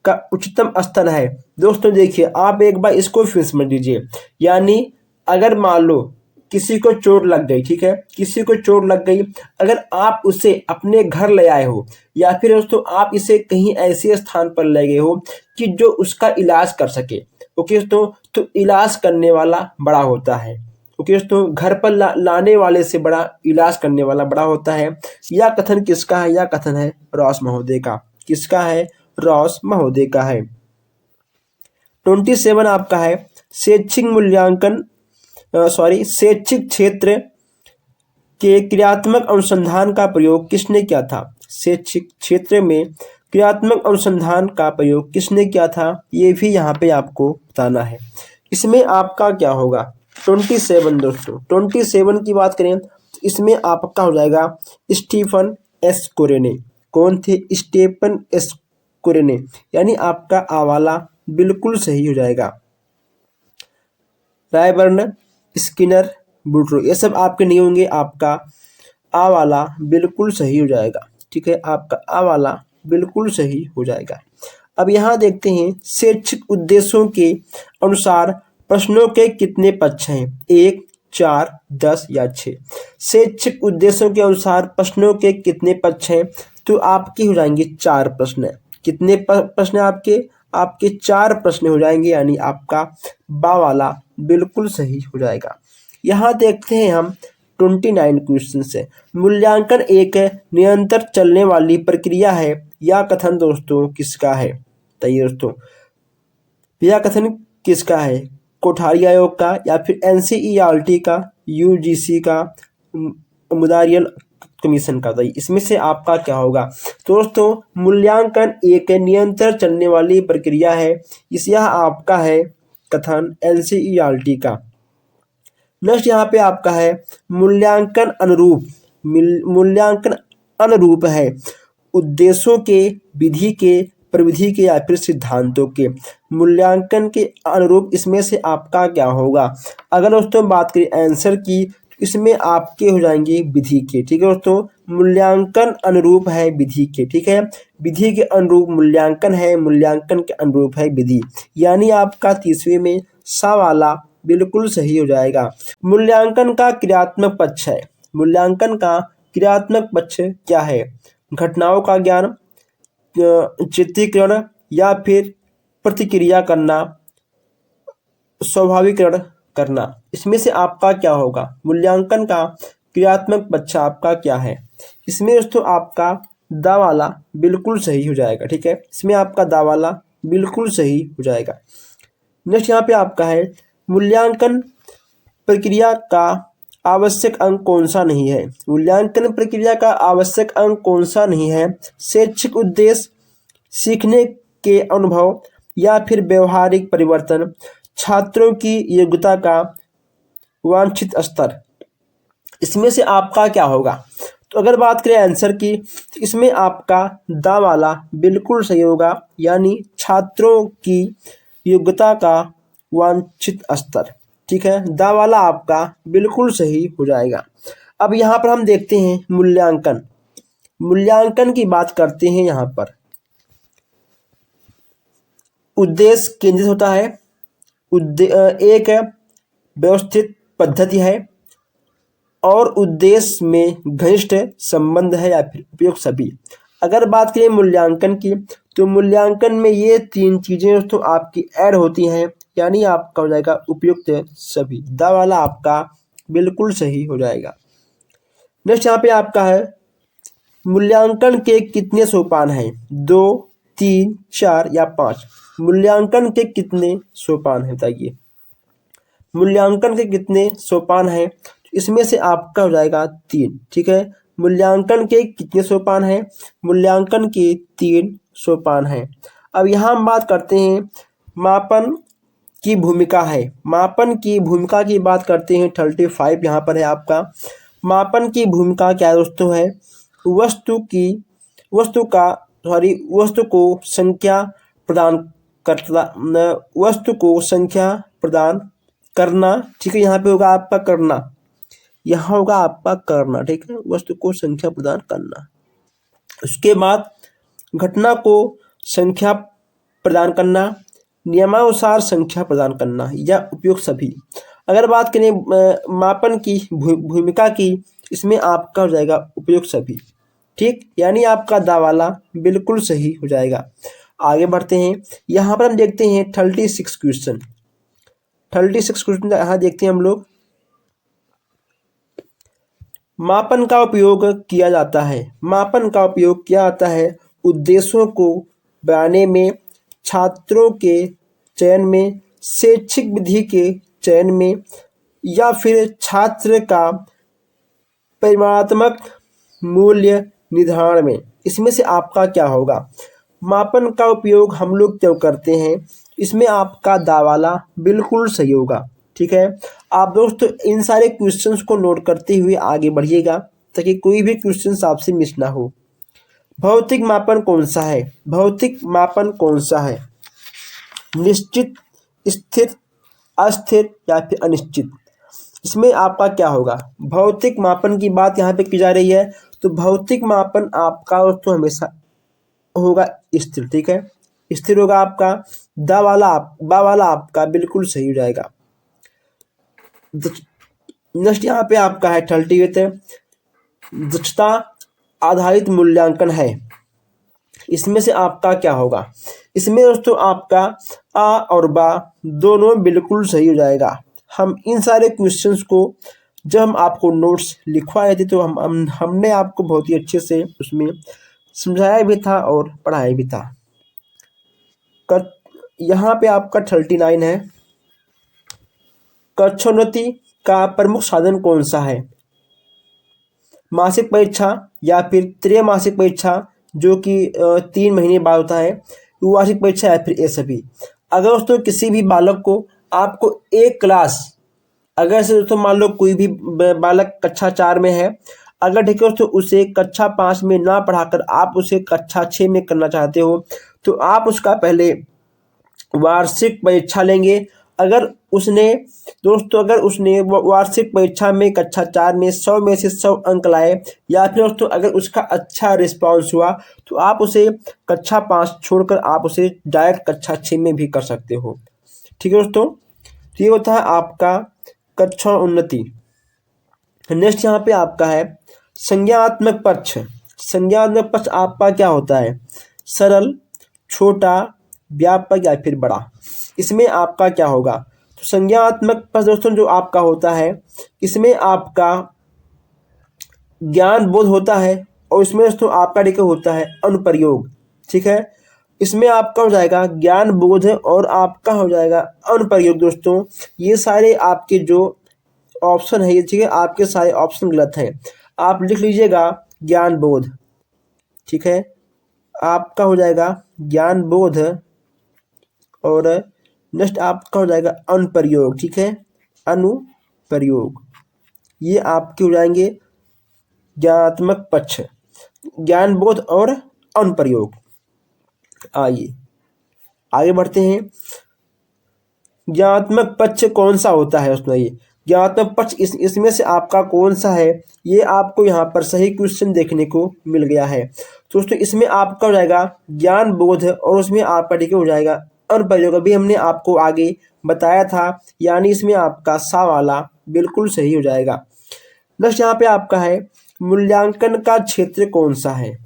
का उच्चतम स्तर है। दोस्तों देखिए, आप एक बार इसको फिर समझ लीजिए। यानी अगर मान लो किसी को चोट लग गई, ठीक है, किसी को चोट लग गई, अगर आप उसे अपने घर ले आए हो या फिर दोस्तों आप इसे कहीं ऐसे स्थान पर ले गए हो कि जो उसका इलाज कर सके, ओके दोस्तों, तो इलाज करने वाला बड़ा होता है। ओके दोस्तों, घर पर लाने वाले से बड़ा इलाज करने वाला बड़ा होता है। यह कथन किसका है? यह कथन है रॉस महोदय का। किसका है? रॉस महोदय का है। 27 आपका है शैक्षिक मूल्यांकन शैक्षिक क्षेत्र के क्रियात्मक अनुसंधान का प्रयोग किसने किया था? शैक्षिक क्षेत्र में क्रियात्मक अनुसंधान का प्रयोग किसने किया था? ये भी यहाँ पे आपको बताना है। इसमें आपका क्या होगा? 27 दोस्तों 27 की बात करें तो इसमें आपका हो जाएगा स्टीफन एस कोरेने। कौन थे? स्टीफन एस कोरेने, यानी आपका आवाला बिल्कुल सही हो जाएगा। रायबर्न, स्किनर, बुट्रो, ये सब आपके नहीं होंगे। आपका आ वाला बिल्कुल सही हो जाएगा। ठीक है, आपका आ वाला बिल्कुल सही हो जाएगा। अब यहाँ देखते हैं शैक्षिक उद्देश्यों के अनुसार प्रश्नों के कितने पक्ष हैं? 1, 4, 10 या 6। शैक्षिक उद्देश्यों के अनुसार प्रश्नों के कितने पक्ष हैं? तो आपके हो जाएंगे 4 प्रश्न। कितने प्रश्न आपके? आपके 4 प्रश्न हो जाएंगे, यानी आपका बा वाला बिल्कुल सही हो जाएगा। यहाँ देखते हैं हम 29 क्वेश्चन से। मूल्यांकन एक निरंतर चलने वाली प्रक्रिया है। यह कथन दोस्तों किसका है? बताइए दोस्तों, यह कथन किसका है? कोठारी आयोग का या फिर NCERT का, UGC का, मुदारियल कमीशन का? बताइए इसमें से आपका क्या होगा? तो दोस्तों मूल्यांकन एक निरंतर चलने वाली प्रक्रिया है। यह आपका है कथन NCERT का। नेक्स्ट यहाँ पे आपका है मूल्यांकन अनुरूप। मूल्यांकन अनुरूप है उद्देश्यों के, विधि के, प्रविधि के या फिर सिद्धांतों के। मूल्यांकन के अनुरूप इसमें से आपका क्या होगा? अगर दोस्तों बात करें आंसर की, इसमें आपके हो जाएंगे विधि के। ठीक है दोस्तों, मूल्यांकन अनुरूप है विधि के। ठीक है, विधि के अनुरूप मूल्यांकन है, मूल्यांकन के अनुरूप है विधि, यानी आपका तीसरे में सा वाला बिल्कुल सही हो जाएगा। मूल्यांकन का क्रियात्मक पक्ष है। मूल्यांकन का क्रियात्मक पक्ष क्या है? घटनाओं का ज्ञान, चित्रीकरण या फिर प्रतिक्रिया करना, स्वाभाविकरण करना। इसमें से आपका क्या होगा? मूल्यांकन का क्रियात्मक पक्ष आपका क्या है? इसमें दोस्तों आपका दा वाला बिल्कुल सही हो जाएगा। ठीक है, इसमें आपका दा वाला बिल्कुल सही हो जाएगा। नेक्स्ट यहाँ पे आपका है मूल्यांकन प्रक्रिया का आवश्यक अंग कौन सा नहीं है? मूल्यांकन प्रक्रिया का आवश्यक अंग कौन सा नहीं है? शैक्षिक उद्देश्य, सीखने के अनुभव या फिर व्यवहारिक परिवर्तन, छात्रों की योग्यता का वांछित स्तर। इसमें से आपका क्या होगा? तो अगर बात करें आंसर की, तो इसमें आपका दा वाला बिल्कुल सही होगा, यानी छात्रों की योग्यता का वांछित स्तर। ठीक है, दा वाला आपका बिल्कुल सही हो जाएगा। अब यहाँ पर हम देखते हैं मूल्यांकन। मूल्यांकन की बात करते हैं। यहाँ पर उद्देश्य केंद्रित होता है, एक व्यवस्थित पद्धति है और उद्देश्य में घनिष्ठ संबंध है या फिर उपयुक्त सभी। अगर बात करें मूल्यांकन की, तो मूल्यांकन में ये तीन चीजें दोस्तों आपकी ऐड होती हैं, यानी आपका हो जाएगा उपयुक्त सभी। दा वाला आपका बिल्कुल सही हो जाएगा। नेक्स्ट यहाँ पे आपका है मूल्यांकन के कितने सोपान हैं? 2, 3, 4 या 5? मूल्यांकन के कितने सोपान हैं बताइए? मूल्यांकन के कितने सोपान हैं? इसमें से आपका हो जाएगा 3। ठीक है, मूल्यांकन के कितने सोपान हैं? मूल्यांकन के 3 सोपान हैं। अब यहाँ हम बात करते हैं मापन की भूमिका है। मापन की भूमिका की बात करते हैं। 35 यहाँ पर है आपका। मापन की भूमिका क्या दोस्तों है? वस्तु को संख्या प्रदान करना। ठीक है, यहाँ पे होगा आपका करना, यहाँ होगा आपका करना। ठीक है, वस्तु को संख्या प्रदान करना। उसके बाद घटना को संख्या प्रदान करना, नियमानुसार संख्या प्रदान करना या उपयुक्त सभी। अगर बात करें मापन की भूमिका की, इसमें आपका हो जाएगा उपयुक्त सभी। ठीक, यानी आपका दा वाला बिल्कुल सही हो जाएगा। आगे बढ़ते हैं। यहाँ पर हम देखते हैं 36 क्वेश्चन। 36 क्वेश्चन यहाँ देखते हैं हम लोग। मापन का उपयोग किया जाता है। मापन का उपयोग किया जाता है उद्देश्यों को बनाने में, छात्रों के चयन में, शैक्षिक विधि के चयन में या फिर छात्र का परिमाणात्मक मूल्य निर्धारण में। इसमें से आपका क्या होगा? मापन का उपयोग हम लोग क्यों करते हैं? इसमें आपका दा वाला बिल्कुल सही होगा। ठीक है, आप दोस्तों इन सारे क्वेश्चंस को नोट करते हुए आगे बढ़िएगा ताकि कोई भी क्वेश्चंस आपसे मिस ना हो। भौतिक मापन कौन सा है? भौतिक मापन कौन सा है? निश्चित, स्थिर, अस्थिर या फिर अनिश्चित? इसमें आपका क्या होगा? भौतिक मापन की बात यहाँ पे की जा रही है, तो भौतिक मापन आपका दोस्तों हमेशा होगा स्थिर। ठीक है, स्थिर होगा आपका। बा वाला आपका बिल्कुल सही हो जाएगा। नेक्स्ट यहाँ पे आपका है 38 दक्षता आधारित मूल्यांकन है। इसमें से आपका क्या होगा? इसमें दोस्तों आपका आ और बा दोनों बिल्कुल सही हो जाएगा। हम इन सारे क्वेश्चंस को जब हम आपको नोट्स लिखवाए थे तो हमने आपको बहुत ही अच्छे से उसमें समझाया भी था और पढ़ाया भी था। यहाँ पे आपका 39 है। कक्षोन्नति का प्रमुख साधन कौन सा है? मासिक परीक्षा या फिर त्रैमासिक परीक्षा जो कि 3 महीने बाद होता है, वार्षिक परीक्षा या फिर ये सभी। अगर दोस्तों किसी भी बालक को आपको एक क्लास, अगर से दोस्तों मान लो कोई भी बालक कक्षा 4 में है, अगर ठीक है दोस्तों उसे कक्षा 5 में ना पढ़ाकर आप उसे कक्षा 6 में करना चाहते हो तो आप उसका पहले वार्षिक परीक्षा लेंगे। अगर उसने वार्षिक परीक्षा में कक्षा 4 में 100 में से 100 अंक लाए या फिर दोस्तों अगर उसका अच्छा रिस्पांस हुआ तो आप उसे कक्षा 5 छोड़कर आप उसे डायरेक्ट कक्षा 6 में भी कर सकते हो। ठीक है दोस्तों, तो ये होता है आपका कक्षा उन्नति। नेक्स्ट यहाँ पे आपका है संज्ञानात्मक पक्ष। संज्ञानात्मक पक्ष आपका क्या होता है? सरल, छोटा, व्यापक या फिर बड़ा। इसमें आपका क्या होगा? तो संज्ञानात्मक पक्ष दोस्तों जो आपका होता है इसमें आपका ज्ञान बोध होता है और इसमें दोस्तों आपका ठीक होता है अनुप्रयोग। ठीक है, इसमें आपका हो जाएगा ज्ञान बोध और आपका हो जाएगा अनुप्रयोग। दोस्तों ये सारे आपके जो ऑप्शन है ये ठीक है, आपके सारे ऑप्शन गलत हैं। आप लिख लीजिएगा ज्ञान बोध। ठीक है, आपका हो जाएगा ज्ञान बोध और नेक्स्ट आपका हो जाएगा अनुप्रयोग। ठीक है, अनुप्रयोग ये आपके हो जाएंगे ज्ञानात्मक पक्ष, ज्ञान बोध और अनुप्रयोग। आइए आगे बढ़ते हैं। ज्ञानात्मक पक्ष कौन सा होता है उसमें? ये ज्ञानात्मक पक्ष इसमें से आपका कौन सा है? ये आपको यहाँ पर सही क्वेश्चन देखने को मिल गया है। तो दोस्तों इसमें आपका हो जाएगा ज्ञान बोध और उसमें आपका ठीक हो जाएगा अनुप्रयोग। अभी हमने आपको आगे बताया था, यानी इसमें आपका सा वाला बिल्कुल सही हो जाएगा। नेक्स्ट यहाँ पे आपका है मूल्यांकन का क्षेत्र कौन सा है?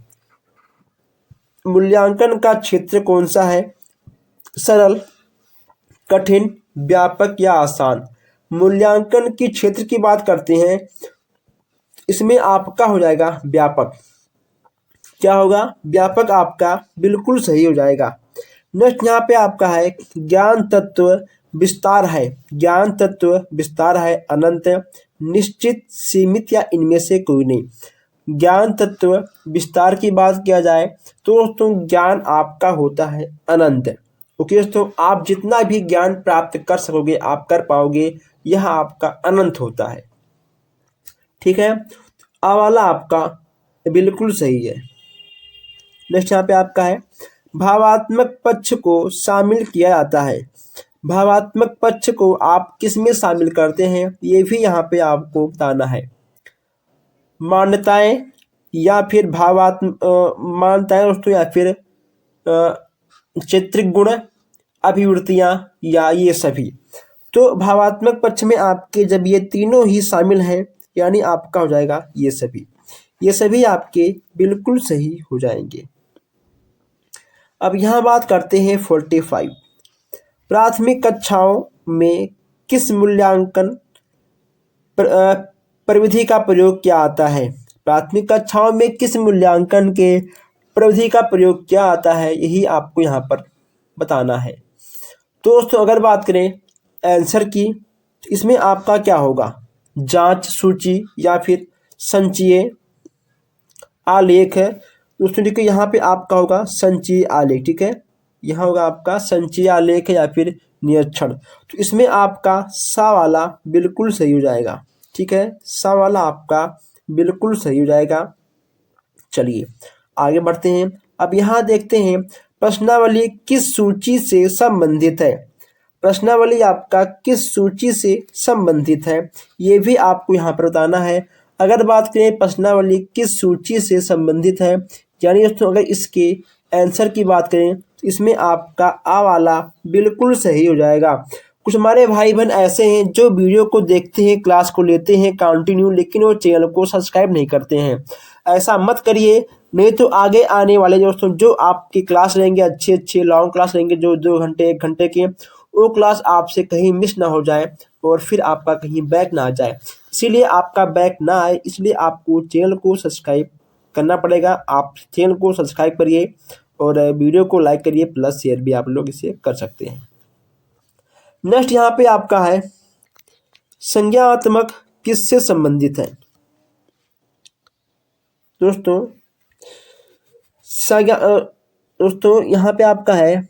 मूल्यांकन का क्षेत्र कौन सा है? सरल, कठिन, व्यापक या आसान। मूल्यांकन की क्षेत्र की बात करते हैं, इसमें आपका हो जाएगा व्यापक। क्या होगा? व्यापक आपका बिल्कुल सही हो जाएगा। नेक्स्ट यहाँ पे आपका है ज्ञान तत्व विस्तार है। ज्ञान तत्व विस्तार है अनंत, निश्चित, सीमित या इनमें से कोई नहीं। ज्ञान तत्व विस्तार की बात किया जाए तो दोस्तों ज्ञान आपका होता है अनंत। ओके दोस्तों, आप जितना भी ज्ञान प्राप्त कर सकोगे आप कर पाओगे, यह आपका अनंत होता है। ठीक है, आ वाला आपका बिल्कुल सही है। नेक्स्ट यहाँ पे आपका है भावात्मक पक्ष को शामिल किया जाता है। भावात्मक पक्ष को आप किस में शामिल करते हैं ये भी यहाँ पे आपको बताना है। मान्यताएं या फिर मान्यताएं दोस्तों या फिर चित्रिक गुण, अभिवृत्तियां या ये सभी। तो भावात्मक पक्ष में आपके जब ये तीनों ही शामिल हैं यानी आपका हो जाएगा ये सभी। ये सभी आपके बिल्कुल सही हो जाएंगे। अब यहाँ बात करते हैं 45। प्राथमिक कक्षाओं में किस मूल्यांकन प्रविधि का प्रयोग किया आता है? प्राथमिक कक्षाओं में किस मूल्यांकन के प्रविधि का प्रयोग किया आता है यही आपको यहाँ पर बताना है। तो दोस्तों अगर बात करें आंसर की, इसमें आपका क्या होगा? जांच सूची या फिर संचयी आलेख है। दोस्तों देखिए यहाँ पे आपका होगा संचयी आलेख। ठीक है, यहाँ होगा आपका संचयी आलेख या फिर निरीक्षण। तो इसमें आपका सा वाला बिल्कुल सही हो जाएगा। ठीक है, सा वाला आपका बिल्कुल सही हो जाएगा। चलिए आगे बढ़ते हैं। अब यहाँ देखते हैं प्रश्नावली किस सूची से संबंधित है। प्रश्नावली आपका किस सूची से संबंधित है ये भी आपको यहाँ पर बताना है। अगर बात करें प्रश्नावली किस सूची से संबंधित है, यानी दोस्तों अगर इसके आंसर की बात करें तो इसमें आपका आ वाला बिल्कुल सही हो जाएगा। कुछ हमारे भाई बहन ऐसे हैं जो वीडियो को देखते हैं, क्लास को लेते हैं कंटिन्यू, लेकिन वो चैनल को सब्सक्राइब नहीं करते हैं। ऐसा मत करिए, नहीं तो आगे आने वाले दोस्तों जो आपकी क्लास रहेंगे अच्छे लॉन्ग क्लास रहेंगे जो 2 घंटे 1 घंटे के, वो क्लास आपसे कहीं मिस ना हो जाए और फिर आपका कहीं बैक ना आ जाए। इसीलिए आपका बैक ना आए इसलिए आपको चैनल को सब्सक्राइब करना पड़ेगा। आप चैनल को सब्सक्राइब करिए और वीडियो को लाइक करिए, प्लस शेयर भी आप लोग इसे कर सकते हैं। नेक्स्ट यहाँ पे आपका है संज्ञानात्मक किससे संबंधित है। दोस्तों यहाँ पे आपका है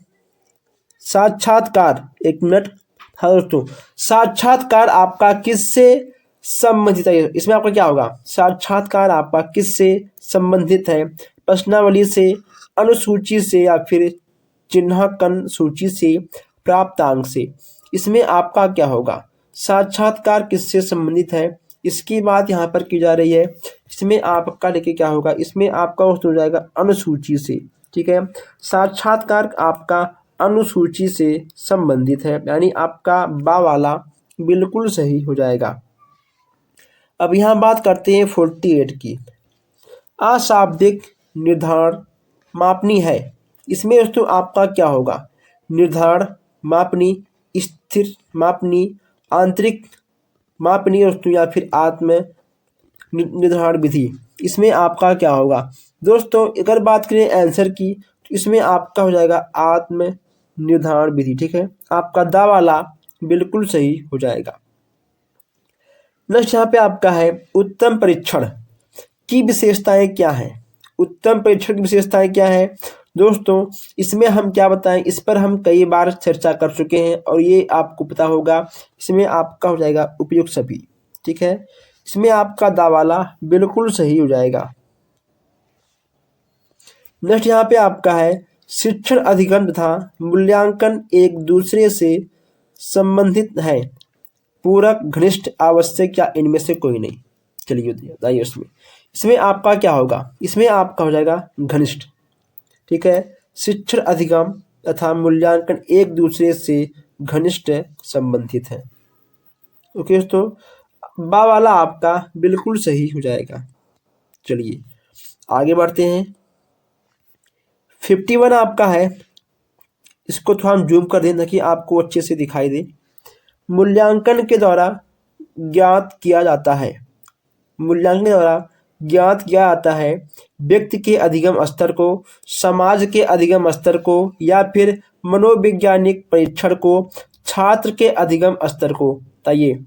साक्षात्कार। 1 मिनट। हाँ दोस्तों, साक्षात्कार आपका किससे संबंधित है। इसमें आपका क्या होगा, साक्षात्कार आपका किससे संबंधित है, प्रश्नावली से, अनुसूची से या फिर चिन्हांकन सूची से, प्राप्तांक से। इसमें आपका क्या होगा, साक्षात्कार किससे संबंधित है, इसकी बात यहाँ पर की जा रही है। इसमें आपका देखिए क्या होगा, इसमें आपका उत्तर हो जाएगा अनुसूची से। ठीक है, साक्षात्कार आपका अनुसूची से संबंधित है, यानी आपका बा वाला बिल्कुल सही हो जाएगा। अब यहाँ बात करते हैं 48 की। अशाब्दिक निर्धारण मापनी है। इसमें दोस्तों आपका क्या होगा, निर्धारण मापनी, स्थिर मापनी, आंतरिक मापनी दोस्तों या फिर आत्म निर्धारण विधि। इसमें आपका क्या होगा दोस्तों, अगर बात करें आंसर की तो इसमें आपका हो जाएगा आत्म निर्धारण विधि। ठीक है, आपका दा वाला बिल्कुल सही हो जाएगा। नेक्स्ट यहाँ पे आपका है उत्तम परीक्षण की विशेषताएं क्या हैं। उत्तम परीक्षण की विशेषताएं क्या है दोस्तों, इसमें हम क्या बताएं, इस पर हम कई बार चर्चा कर चुके हैं और ये आपको पता होगा। इसमें आपका हो जाएगा उपयुक्त सभी। ठीक है, इसमें आपका दावाला बिल्कुल सही हो जाएगा। नेक्स्ट यहाँ पे आपका है शिक्षण अधिगम तथा मूल्यांकन एक दूसरे से संबंधित है, पूरक, घनिष्ठ, आवश्यक या इनमें से कोई नहीं। चलिए बताइए इसमें। इसमें आपका क्या होगा, इसमें आपका हो जाएगा घनिष्ठ। ठीक है, शिक्षण अधिगम तथा मूल्यांकन एक दूसरे से घनिष्ठ संबंधित है। ओके दोस्तों, बा वाला आपका बिल्कुल सही हो जाएगा। चलिए आगे बढ़ते हैं। 51 आपका है, इसको थोड़ा हम जूम कर दें ताकि आपको अच्छे से दिखाई दे। मूल्यांकन के द्वारा ज्ञात किया जाता है, मूल्यांकन के द्वारा ज्ञात किया जाता है व्यक्ति के अधिगम स्तर को, समाज के अधिगम स्तर को या फिर मनोवैज्ञानिक परीक्षण को, छात्र के अधिगम स्तर को। बताइए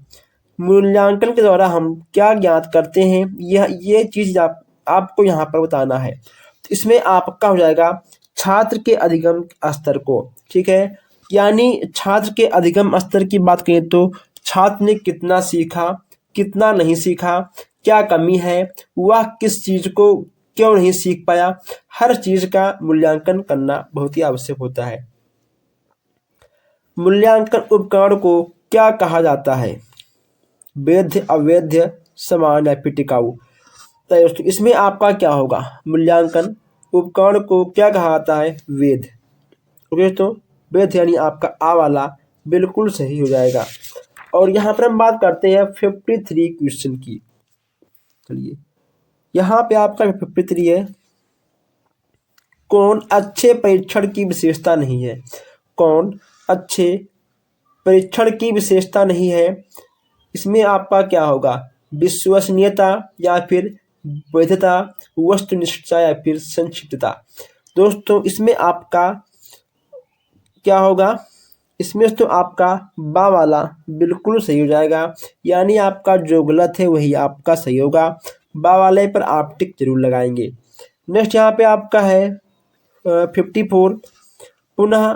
मूल्यांकन के द्वारा हम क्या ज्ञात करते हैं, ये चीज आपको यहाँ पर बताना है। तो इसमें आपका हो जाएगा छात्र के अधिगम स्तर को। ठीक है, यानी छात्र के अधिगम स्तर की बात करें तो छात्र ने कितना सीखा, कितना नहीं सीखा, क्या कमी है, वह किस चीज को क्यों नहीं सीख पाया, हर चीज का मूल्यांकन करना बहुत ही आवश्यक होता है। मूल्यांकन उपकरण को क्या कहा जाता है, वैध, अवैध, समान या फिर टिकाऊ। तो इसमें आपका क्या होगा, मूल्यांकन उपकरण को क्या कहा जाता है, वैध। ओके, तो वैध यानी आपका आ वाला बिल्कुल सही हो जाएगा। और यहाँ पर हम बात करते हैं 53 क्वेश्चन की। चलिए यहाँ पे आपका 53 है, कौन अच्छे परीक्षण की विशेषता नहीं है, कौन अच्छे परीक्षण की विशेषता नहीं है। इसमें आपका क्या होगा, विश्वसनीयता या फिर वैधता, वस्तुनिष्ठता या फिर संक्षिप्तता। दोस्तों इसमें आपका क्या होगा, इसमें तो आपका बा वाला बिल्कुल सही हो जाएगा, यानी आपका जो गलत है वही आपका सही होगा। बा वाले पर आप टिक जरूर लगाएंगे। नेक्स्ट यहाँ पे आपका है 54 पुनः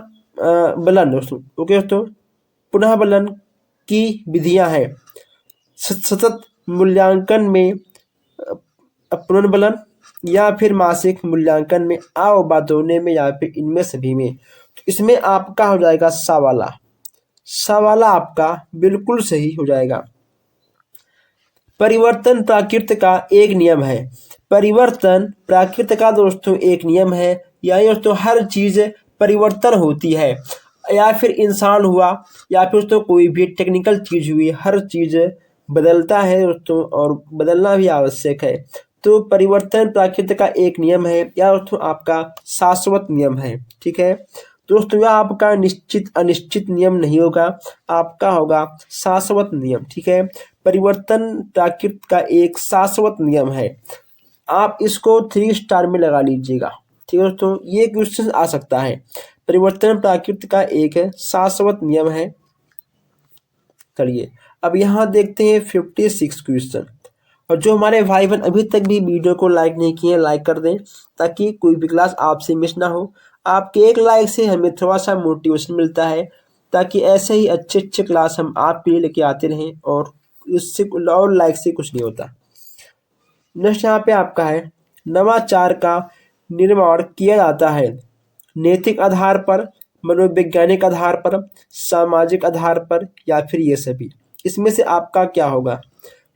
बलन दोस्तों। ओके दोस्तों, पुनः बलन की विधियां हैं, सतत मूल्यांकन में पुनर्बलन या फिर मासिक मूल्यांकन में, आ और बा दोनों में या फिर इनमें सभी में। तो इसमें आपका हो जाएगा सा वाला, सा वाला आपका बिल्कुल सही हो जाएगा। परिवर्तन प्राकृत का एक नियम है, परिवर्तन प्राकृत का दोस्तों एक नियम है, यानी दोस्तों हर चीज परिवर्तन होती है, या फिर इंसान हुआ या फिर दोस्तों कोई भी टेक्निकल चीज हुई, हर चीज बदलता है दोस्तों और बदलना भी आवश्यक है। तो परिवर्तन प्राकृत का एक नियम है या दोस्तों आपका शाश्वत नियम है। ठीक है दोस्तों, यह आपका निश्चित अनिश्चित नियम नहीं होगा, आपका होगा शाश्वत नियम। ठीक है, परिवर्तन प्राकृत का एक शाश्वत नियम है, आप इसको 3 स्टार में लगा लीजिएगा। ठीक है दोस्तों, ये क्वेश्चन आ सकता है, परिवर्तन प्राकृत का एक शाश्वत नियम है। चलिए अब यहाँ देखते हैं 56 क्वेश्चन। और जो हमारे भाई बहन अभी तक भी वीडियो को लाइक नहीं किए, लाइक कर दें ताकि कोई भी क्लास आपसे मिस ना हो। आपके एक लाइक से हमें थोड़ा सा मोटिवेशन मिलता है, ताकि ऐसे ही अच्छे अच्छे क्लास हम आपके लिए लेके आते रहें और उससे और लाइक से कुछ नहीं होता। नेक्स्ट यहाँ पे आपका है, नवाचार का निर्माण किया जाता है नैतिक आधार पर, मनोवैज्ञानिक आधार पर, सामाजिक आधार पर, या फिर ये सभी। इसमें से आपका क्या होगा?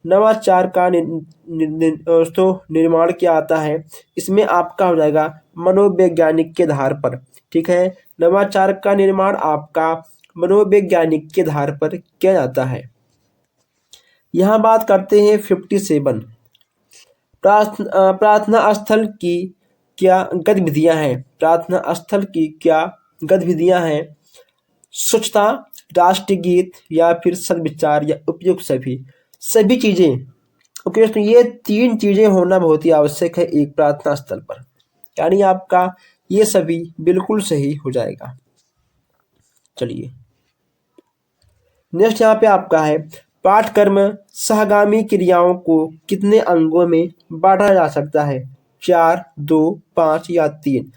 नवाचार का दोस्तों निर्माण किया जाता है, इसमें आपका हो जाएगा मनोवैज्ञानिक के आधार पर। ठीक है, नवाचार का निर्माण आपका मनोवैज्ञानिक के आधार पर किया जाता है। यहाँ बात करते हैं 57, प्रार्थना स्थल की क्या गतिविधियां हैं? प्रार्थना स्थल की क्या गतिविधियां हैं? स्वच्छता, राष्ट्रगीत, या फिर सद्विचार, या उपयुक्त सभी। सभी चीजें उपयुक्त, ये 3 चीजें होना बहुत ही आवश्यक है एक प्रार्थना स्थल पर, यानी आपका ये सभी बिल्कुल सही हो जाएगा। चलिए नेक्स्ट यहाँ पे आपका है, पाठक्रम सहगामी क्रियाओं को कितने अंगों में बांटा जा सकता है? 4, 2, 5 या 3।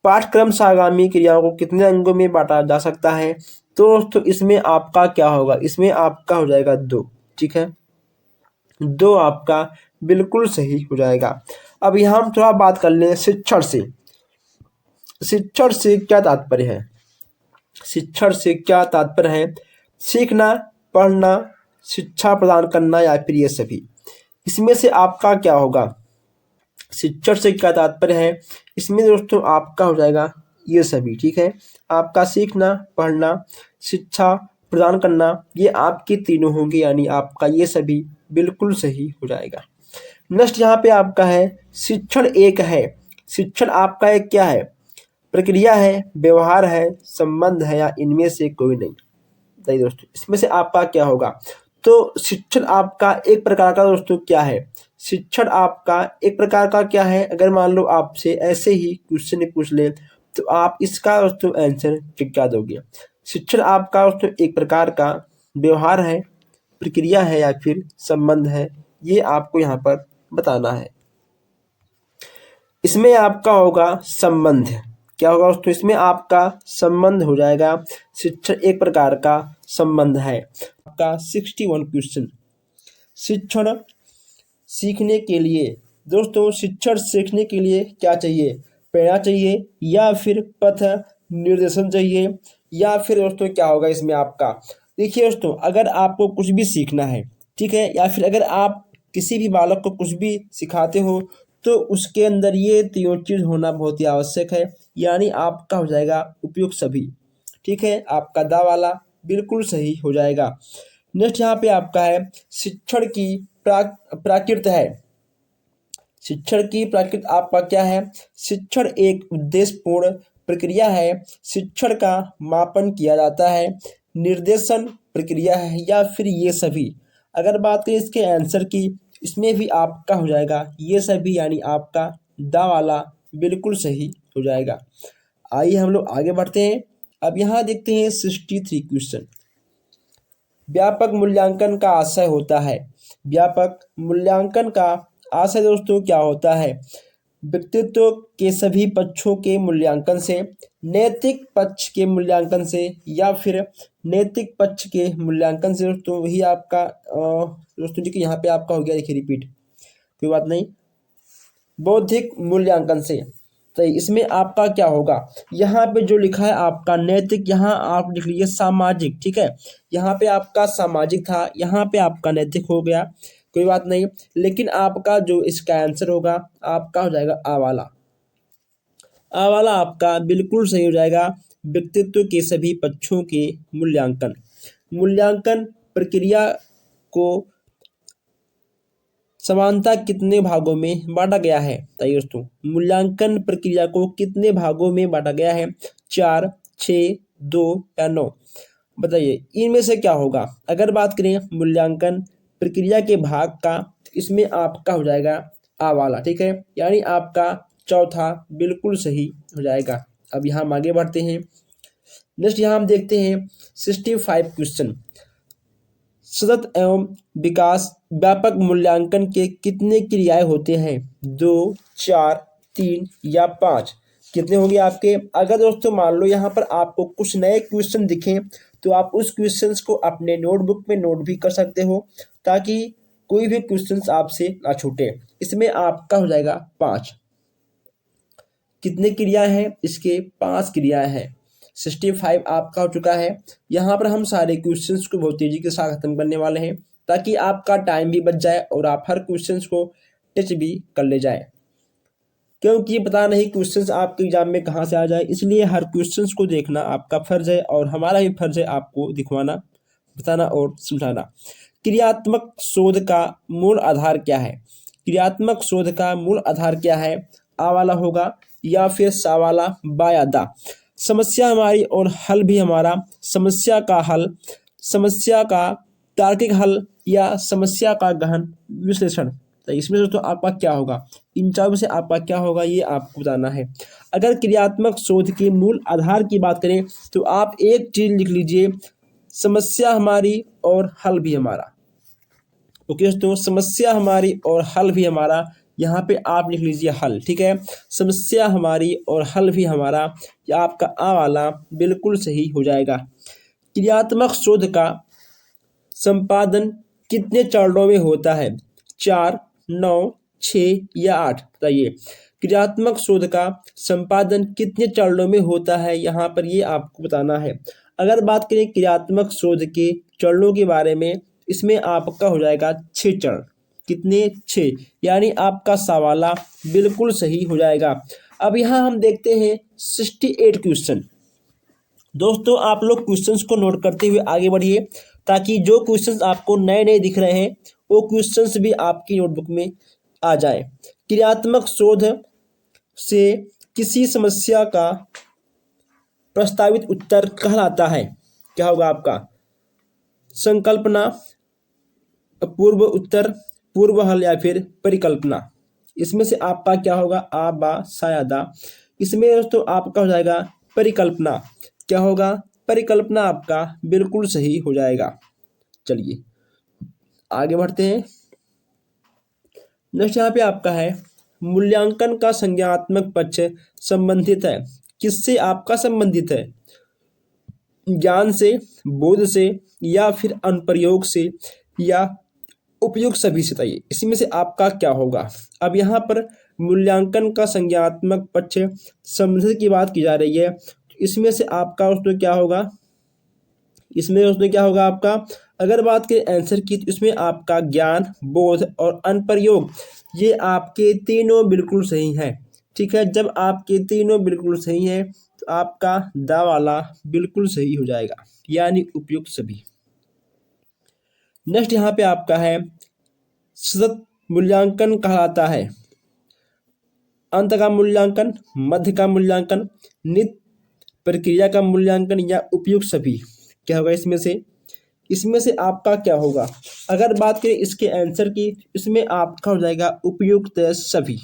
पाठक्रम सहगामी क्रियाओं को कितने अंगों में बांटा जा सकता है? तो दोस्तों इसमें आपका क्या होगा? इसमें आपका हो जाएगा 2। ठीक है, 2 आपका बिल्कुल सही हो जाएगा। अब यहाँ हम थोड़ा बात कर लें शिक्षण से। शिक्षण से क्या तात्पर्य है? शिक्षण से क्या तात्पर्य है? सीखना, पढ़ना, शिक्षा प्रदान करना, या फिर ये सभी। इसमें से आपका क्या होगा? शिक्षण से क्या तात्पर्य है? इसमें दोस्तों आपका हो जाएगा ये सभी। ठीक है, आपका सीखना, पढ़ना, शिक्षा प्रदान करना, ये आपके तीनों होंगे, यानी आपका ये सभी बिल्कुल सही हो जाएगा। नेक्स्ट यहाँ पे आपका है, शिक्षण एक है। शिक्षण आपका एक क्या है? प्रक्रिया है, व्यवहार है, संबंध है, या इनमें से कोई नहीं। बताइए दोस्तों इसमें से आपका क्या होगा? तो शिक्षण आपका एक प्रकार का दोस्तों क्या है? शिक्षण आपका एक प्रकार का क्या है? अगर मान लो आपसे ऐसे ही क्वेश्चन पूछ ले तो आप इसका दोस्तों आंसर क्या दोगे? शिक्षण आपका दोस्तों एक प्रकार का व्यवहार है, प्रक्रिया है, या फिर संबंध है, ये आपको यहाँ पर बताना है। इसमें आपका होगा संबंध। क्या होगा दोस्तों? इसमें आपका संबंध हो जाएगा। शिक्षण एक प्रकार का संबंध है। आपका 61 क्वेश्चन, शिक्षण सीखने के लिए दोस्तों, शिक्षण सीखने के लिए क्या चाहिए? प्रेरणा चाहिए, या फिर पथ निर्देशन चाहिए, या फिर दोस्तों क्या होगा इसमें आपका? देखिए दोस्तों, अगर आपको कुछ भी सीखना है, ठीक है, या फिर अगर आप किसी भी बालक को कुछ भी सिखाते हो तो उसके अंदर ये तीनों चीज होना बहुत ही आवश्यक है, यानी आपका हो जाएगा उपयुक्त सभी। ठीक है, आपका दा वाला बिल्कुल सही हो जाएगा। नेक्स्ट यहाँ पे आपका है, शिक्षण की प्राकृत है। शिक्षण की प्राकृत आपका क्या है? शिक्षण एक उद्देश्यपूर्ण प्रक्रिया है। शिक्षण का मापन किया जाता है, निर्देशन प्रक्रिया है, या फिर ये सभी। अगर बात करें इसके आंसर की, इसमें भी आपका हो जाएगा ये सभी, यानी आपका दा वाला बिल्कुल सही हो जाएगा। आइए हम लोग आगे बढ़ते हैं। अब यहाँ देखते हैं 63 क्वेश्चन, व्यापक मूल्यांकन का आशय होता है। व्यापक मूल्यांकन का आशय दोस्तों क्या होता है? व्यक्तित्व के सभी पक्षों के मूल्यांकन से, नैतिक पक्ष के मूल्यांकन से, या फिर नैतिक पक्ष के मूल्यांकन से। दोस्तों वही आपका दोस्तों देखिए यहाँ पे आपका हो गया, देखिए रिपीट, कोई बात नहीं, बौद्धिक मूल्यांकन से। तो इसमें आपका क्या होगा? यहाँ पे जो लिखा है आपका नैतिक, यहाँ आप लिख लीजिए सामाजिक। ठीक है, यहाँ पे आपका सामाजिक था, यहाँ पे आपका नैतिक हो गया, कोई बात नहीं, लेकिन आपका जो इसका आंसर होगा आपका हो जाएगा आ वाला। आ वाला आपका बिल्कुल सही हो जाएगा। व्यक्तित्व के सभी पक्षों के मूल्यांकन, मूल्यांकन प्रक्रिया को समानता कितने भागों में बांटा गया है? बताइए दोस्तों, मूल्यांकन प्रक्रिया को कितने भागों में बांटा गया है? 4, 6, 2 या 9? बताइए इनमें से क्या होगा? अगर बात करें मूल्यांकन प्रक्रिया के भाग का, इसमें आपका हो जाएगा आ वाला। ठीक है, यानी आपका चौथा बिल्कुल सही हो जाएगा। अब यहाँ हम आगे बढ़ते हैं। नेक्स्ट यहाँ हम देखते हैं 65 क्वेश्चन, सतत एवं विकास व्यापक मूल्यांकन के कितने क्रियाएं होते हैं? 2, 4, 3 या 5? कितने होंगे आपके? अगर दोस्तों मान लो यहाँ पर आपको कुछ नए क्वेश्चन दिखें तो आप उस क्वेश्चंस को अपने नोटबुक में नोट भी कर सकते हो ताकि कोई भी क्वेश्चंस आपसे ना छूटे। इसमें आपका हो जाएगा 5। कितने क्रियाएं हैं इसके? 5 क्रियाएं हैं। 65 आपका हो चुका है। यहाँ पर हम सारे क्वेश्चंस को बहुत तेजी के साथ खत्म करने वाले हैं ताकि आपका टाइम भी बच जाए और आप हर क्वेश्चंस को टच भी कर ले जाए, क्योंकि पता नहीं क्वेश्चंस आपके एग्जाम में कहाँ से आ जाए, इसलिए हर क्वेश्चंस को देखना आपका फर्ज है और हमारा भी फर्ज है आपको दिखवाना, बताना और समझाना। क्रियात्मक शोध का मूल आधार क्या है? क्रियात्मक शोध का मूल आधार क्या है? आ वाला होगा या फिर सा वाला, बा या दा। समस्या हमारी और हल भी हमारा। समस्या का हल, समस्या का तार्किक हल या समस्या का गहन विश्लेषण। तो इसमें दोस्तों आपका क्या होगा? इन चारों में से आपका क्या होगा ये आपको बताना है। अगर क्रियात्मक शोध के मूल आधार की बात करें तो आप एक चीज लिख लीजिए, समस्या हमारी और हल भी हमारा। ओके दोस्तों, समस्या हमारी और हल भी हमारा, यहाँ पे आप लिख लीजिए हल। ठीक है, समस्या हमारी और हल भी हमारा, या आपका आ वाला बिल्कुल सही हो जाएगा। क्रियात्मक शोध का संपादन कितने चरणों में होता है? 4, 9, 6 या 8? बताइए, क्रियात्मक शोध का संपादन कितने चरणों में होता है? यहाँ पर ये आपको बताना है। अगर बात करें क्रियात्मक शोध के चरणों के बारे में, इसमें आपका हो जाएगा 6 चरण। कितने? 6, यानी आपका सवाला बिल्कुल सही हो जाएगा। अब यहाँ हम देखते हैं 68 क्वेश्चन। दोस्तों आप लोग क्वेश्चंस को नोट करते हुए आगे बढ़िए ताकि जो क्वेश्चंस आपको नए नए दिख रहे हैं वो क्वेश्चंस भी आपकी नोटबुक में आ जाए। क्रियात्मक शोध से किसी समस्या का प्रस्तावित उत्तर कहलाता है। क्या होगा आपका? संकल्पना, पूर्व उत्तर, पूर्व हल या फिर परिकल्पना। इसमें से आपका क्या होगा? आ, बा, सा या दा। इसमें दोस्तों आपका हो जाएगा परिकल्पना। क्या होगा? परिकल्पना आपका बिल्कुल सही हो जाएगा। चलिए आगे बढ़ते हैं। नेक्स्ट यहाँ पे आपका है, मूल्यांकन का संज्ञानात्मक पक्ष संबंधित है। किससे आपका संबंधित है? ज्ञान से, बोध से, या फिर अनुप्रयोग से, या उपयुक्त सभी से। बताइए इसमें से आपका क्या होगा? अब यहाँ पर मूल्यांकन का संज्ञानात्मक पक्ष संबंधित की बात की जा रही है, इसमें से आपका उसमें क्या होगा? इसमें उसमें क्या होगा आपका? अगर बात करें आंसर की तो इसमें आपका ज्ञान, बोध और अनुप्रयोग, ये आपके तीनों बिल्कुल सही हैं। ठीक है, जब आपके तीनों बिल्कुल सही हैं तो आपका दा वाला बिल्कुल सही हो जाएगा, यानी उपयुक्त सभी। नेक्स्ट यहाँ पे आपका है, सतत मूल्यांकन कहलाता है अंत का मूल्यांकन, मध्य का मूल्यांकन, नित्य प्रक्रिया का मूल्यांकन, या उपयुक्त सभी। क्या होगा इसमें से? इसमें से आपका क्या होगा? अगर बात करें इसके आंसर की, इसमें आपका हो जाएगा उपयुक्त सभी।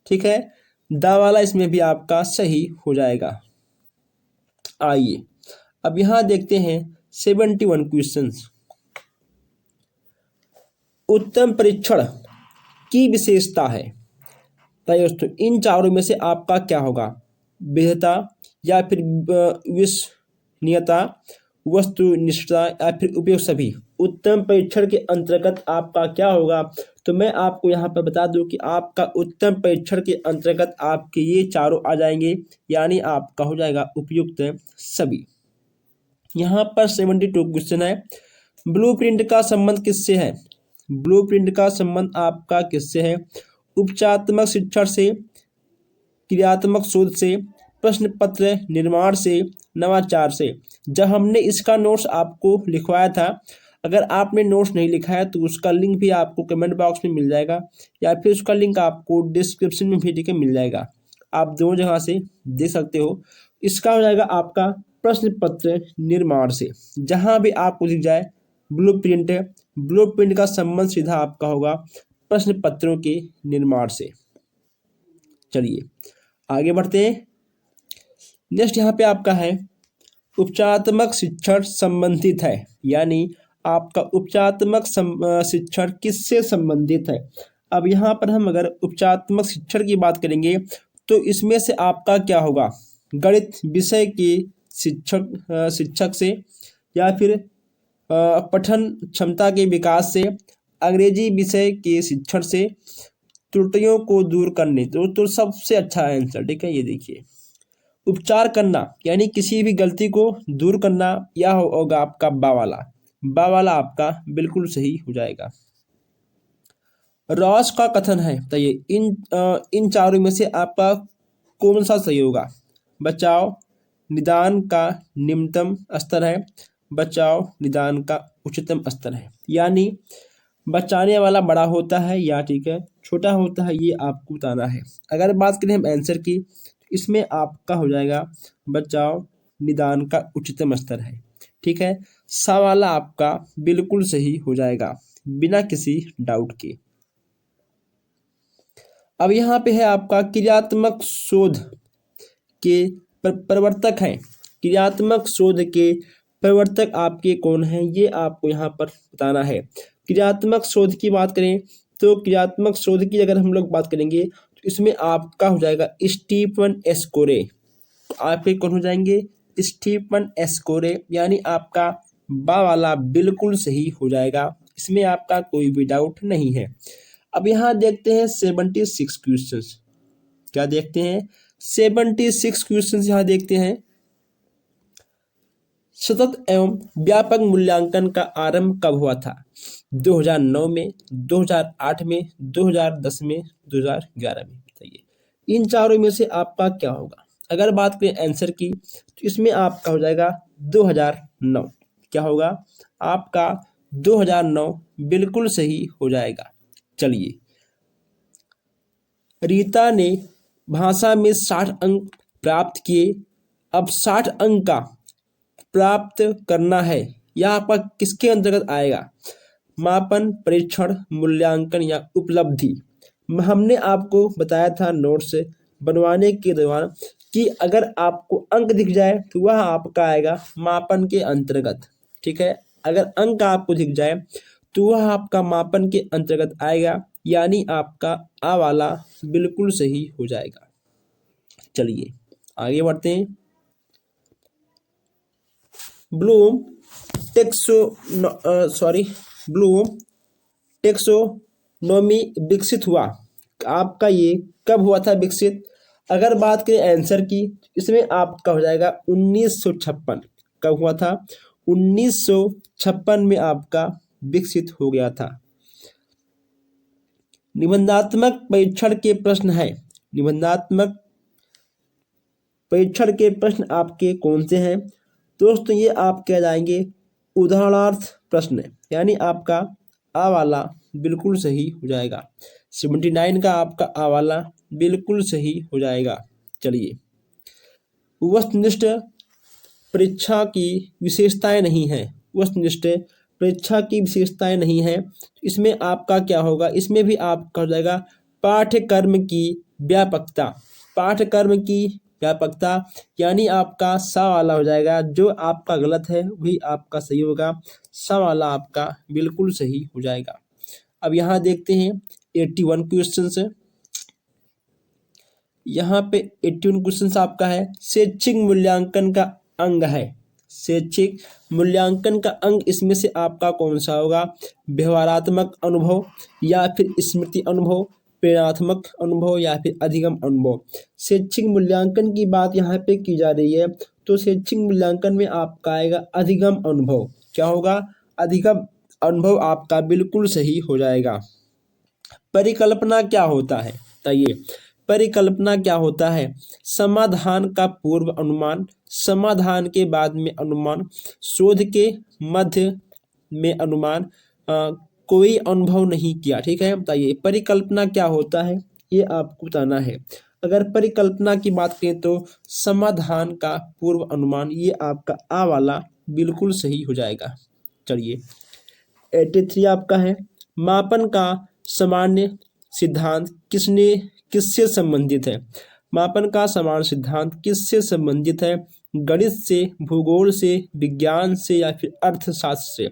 ठीक है, दा वाला इसमें भी आपका सही हो जाएगा। आइए अब यहाँ देखते हैं 71 क्वेश्चंस। उत्तम परीक्षण की विशेषता है। दोस्तों इन चारों में से आपका क्या होगा? विधता या फिर विश्वसनीयता, वस्तुनिष्ठता, या फिर उपयुक्त सभी। उत्तम परीक्षण के अंतर्गत आपका क्या होगा? तो मैं आपको यहाँ पर बता दूं कि आपका उत्तम परीक्षण के अंतर्गत आपके ये चारों आ जाएंगे, यानी आपका हो जाएगा उपयुक्त सभी। यहाँ पर 72 क्वेश्चन है। ब्लूप्रिंट का संबंध किससे है? ब्लूप्रिंट का संबंध आपका किससे है? उपचारात्मक शिक्षण से, क्रियात्मक शोध से, प्रश्न पत्र निर्माण से, नवाचार से। जब हमने इसका नोट्स आपको लिखवाया था, अगर आपने नोट्स नहीं लिखा है तो उसका लिंक भी आपको कमेंट बॉक्स में मिल जाएगा, या फिर उसका लिंक आपको डिस्क्रिप्शन में भी देके मिल जाएगा। आप दोनों जगह से देख सकते हो। इसका हो जाएगा आपका प्रश्न पत्र निर्माण से। जहाँ भी आपको दिख जाए ब्लूप्रिंट, ब्लूप्रिंट का संबंध सीधा आपका होगा प्रश्न पत्रों के निर्माण से। चलिए आगे बढ़ते हैं। नेक्स्ट यहाँ पे आपका है, उपचारात्मक शिक्षण संबंधित है, यानी आपका उपचारात्मक शिक्षण किससे संबंधित है? अब यहाँ पर हम अगर उपचारात्मक शिक्षण की बात करेंगे तो इसमें से आपका क्या होगा? गणित विषय के शिक्षक से या फिर पठन क्षमता के विकास से, अंग्रेजी विषय के शिक्षण से, त्रुटियों को दूर करने। तो सबसे अच्छा आंसर, ठीक है, ये देखिए। उपचार करना यानी किसी भी गलती को दूर करना, यह होगा आपका बा वाला आपका बिल्कुल सही हो जाएगा। रॉस का कथन है, तो ये इन चारों में से आपका कौन सा सही होगा? बचाव निदान का निम्नतम स्तर है, बचाव निदान का उच्चतम स्तर है। यानी बचाने वाला बड़ा होता है या ठीक है छोटा होता है, ये आपको बताना है। अगर बात करें हम आंसर की, तो इसमें आपका हो जाएगा बचाव निदान का उच्चतम स्तर है, ठीक है। सा वाला आपका बिल्कुल सही हो जाएगा बिना किसी डाउट के। अब यहाँ पे है आपका क्रियात्मक शोध के प्रवर्तक हैं। क्रियात्मक शोध के प्रवर्तक आपके कौन हैं, ये आपको यहाँ पर बताना है। क्रियात्मक शोध की बात करें तो क्रियात्मक शोध की अगर हम लोग बात करेंगे तो इसमें आपका हो जाएगा स्टीफन एस्कोरे। आपके कौन हो जाएंगे? स्टीफन एस्कोरे, यानी आपका बा वाला बिल्कुल सही हो जाएगा, इसमें आपका कोई भी डाउट नहीं है। अब यहाँ देखते हैं 76 क्वेश्चंस। क्या देखते हैं? 76 क्वेश्चंस यहाँ देखते हैं। सतत एवं व्यापक मूल्यांकन का आरंभ कब हुआ था? 2009 में, 2008 में, 2010 में, 2011 में। बताइए इन चारों में से आपका क्या होगा? अगर बात करें आंसर की तो इसमें आपका हो जाएगा 2009। क्या होगा आपका? 2009 बिल्कुल सही हो जाएगा। चलिए, रीता ने भाषा में 60 अंक प्राप्त किए। अब 60 अंक का प्राप्त करना है, यह आपका किसके अंतर्गत आएगा? मापन, परीक्षण, मूल्यांकन या उपलब्धि। हमने आपको बताया था नोट्स बनवाने के दौरान कि अगर आपको अंक दिख जाए तो वह आपका आएगा मापन के अंतर्गत, ठीक है। अगर अंक आपको दिख जाए तो वह आपका मापन के अंतर्गत आएगा, यानी आपका आ वाला बिल्कुल सही हो जाएगा। चलिए आगे बढ़ते हैं। ब्लूम टेक्सोनोमी विकसित हुआ। आपका ये कब हुआ था विकसित? अगर बात करें आंसर की, इसमें आपका हो जाएगा 1956। कब हुआ था? 1956 में आपका विकसित हो गया था। निबंधात्मक परीक्षण के प्रश्न है। निबंधात्मक परीक्षण के प्रश्न आपके कौन से हैं दोस्तों? ये आप क्या जाएंगे? उदाहरणार्थ प्रश्न, यानी आपका आ वाला बिल्कुल सही हो जाएगा। 79 का आपका आ वाला बिल्कुल सही हो जाएगा। चलिए, वस्तुनिष्ठ परीक्षा की विशेषताएं नहीं है। वस्तुनिष्ठ परीक्षा की विशेषताएं नहीं है, इसमें आपका क्या होगा? इसमें भी आपका हो जाएगा पाठ्यक्रम की व्यापकता। पाठ्यक्रम की व्यापकता, यानी आपका सा वाला हो जाएगा। जो आपका गलत है वही आपका सही होगा, सा वाला आपका बिल्कुल सही हो जाएगा। अब यहाँ देखते हैं 81 क्वेश्चन। यहाँ पे 81 क्वेश्चन आपका है शैक्षिक मूल्यांकन का अंग है। शैक्षिक मूल्यांकन का अंग इसमें से आपका कौन सा होगा? व्यवहारात्मक अनुभव या फिर स्मृति अनुभव, प्रेरणात्मक अनुभव या फिर अधिगम अनुभव। शैक्षिक मूल्यांकन की बात यहाँ पे की जा रही है, तो शैक्षिक मूल्यांकन में आपका आएगा अधिगम अनुभव। क्या होगा? अधिगम अनुभव आपका बिल्कुल सही हो जाएगा। परिकल्पना क्या होता है? बताइए, परिकल्पना क्या होता है? समाधान का पूर्व अनुमान, समाधान के बाद में अनुमान, शोध के मध्य में अनुमान, कोई अनुभव नहीं किया। ठीक है, बताइए परिकल्पना क्या होता है, ये आपको बताना है। अगर परिकल्पना की बात करें तो समाधान का पूर्व अनुमान, ये आपका आ वाला बिल्कुल सही हो जाएगा। चलिए 83 आपका है मापन का सामान्य सिद्धांत किससे संबंधित है? मापन का सामान्य सिद्धांत किससे संबंधित है? गणित से, भूगोल से, विज्ञान से या फिर अर्थशास्त्र से।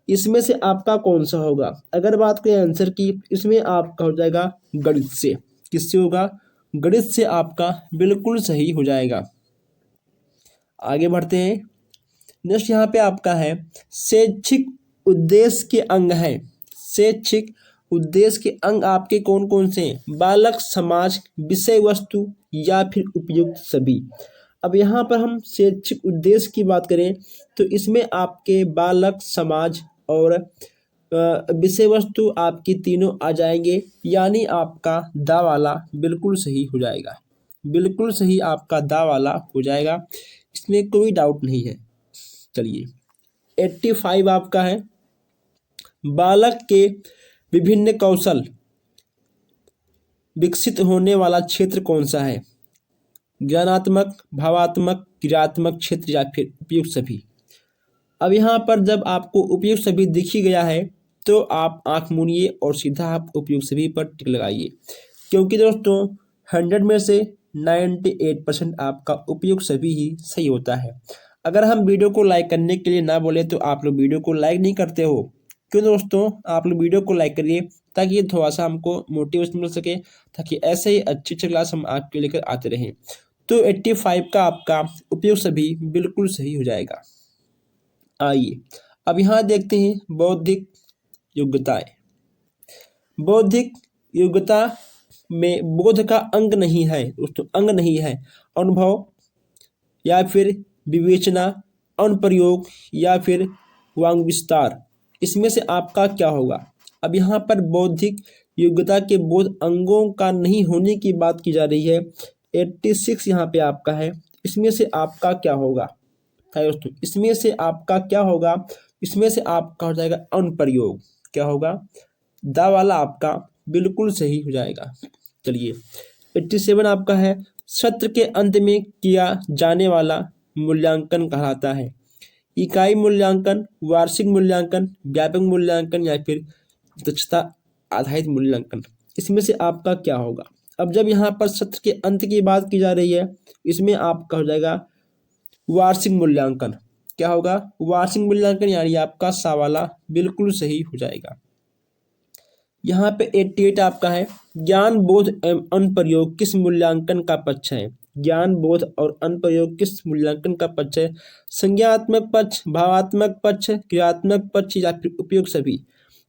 इसमें से आपका कौन सा होगा? अगर बात करें आंसर की, इसमें आपका हो जाएगा गणित से। किससे होगा? गणित से आपका बिल्कुल सही हो जाएगा। आगे बढ़ते हैं। नेक्स्ट यहाँ पे आपका है शैक्षिक उद्देश्य के अंग है। शैक्षिक उद्देश्य के अंग आपके कौन कौन से हैं? बालक, समाज, विषय वस्तु या फिर उपयुक्त सभी। अब यहाँ पर हम शैक्षिक उद्देश्य की बात करें तो इसमें आपके बालक, समाज और विषय वस्तु आपकी तीनों आ जाएंगे, यानी आपका दा वाला बिल्कुल सही हो जाएगा। बिल्कुल सही आपका दा वाला हो जाएगा, इसमें कोई डाउट नहीं है। चलिए 85 आपका है बालक के विभिन्न कौशल विकसित होने वाला क्षेत्र कौन सा है? ज्ञानात्मक, भावात्मक, क्रियात्मक क्षेत्र या फिर उपयुक्त सभी। अब यहाँ पर जब आपको उपयुक्त सभी दिख ही गया है तो आप आंख मूंदिए और सीधा आप उपयुक्त सभी पर टिक लगाइए, क्योंकि दोस्तों 100 में से 98% आपका उपयुक्त सभी ही सही होता है। अगर हम वीडियो को लाइक करने के लिए ना बोले तो आप लोग वीडियो को लाइक नहीं करते हो। क्यों दोस्तों? आप लोग वीडियो को लाइक करिए ताकि ये थोड़ा सा हमको मोटिवेशन मिल सके, ताकि ऐसे ही अच्छी अच्छी क्लास हम आपके लेकर आते रहें। तो 85 का आपका उपयुक्त सभी बिल्कुल सही हो जाएगा। आइए अब यहाँ देखते हैं बौद्धिक योग्यताएं। बौद्धिक योग्यता में बोध का अंग नहीं है दोस्तों, अंग नहीं है। अनुभव या फिर विवेचना, अनुप्रयोग या फिर वांग विस्तार, इसमें से आपका क्या होगा? अब यहाँ पर बौद्धिक योग्यता के बोध अंगों का नहीं होने की बात की जा रही है। 86 यहाँ पे आपका है, इसमें से आपका क्या होगा दोस्तों? इसमें से आपका क्या होगा? इसमें से आपका हो जाएगा अनुप्रयोग। क्या होगा? दा वाला आपका बिल्कुल सही हो जाएगा। चलिए 87 आपका है सत्र के अंत में किया जाने वाला मूल्यांकन कहलाता है इकाई मूल्यांकन, वार्षिक मूल्यांकन, व्यापक मूल्यांकन या फिर दक्षता आधारित मूल्यांकन। इसमें से आपका क्या होगा? अब जब यहाँ पर सत्र के अंत की बात की जा रही है, इसमें आपका हो जाएगा वार्षिक मूल्यांकन। क्या होगा? वार्षिक मूल्यांकन, यानी आपका सा वाला बिल्कुल सही हो जाएगा। यहाँ पे 88 आपका है ज्ञान, बोध एवं अनुप्रयोग किस मूल्यांकन का पक्ष है? ज्ञान, बोध और अनुप्रयोग किस मूल्यांकन का पक्ष है? संज्ञात्मक पक्ष, भावात्मक पक्ष, क्रियात्मक पक्ष या फिर उपयोग सभी।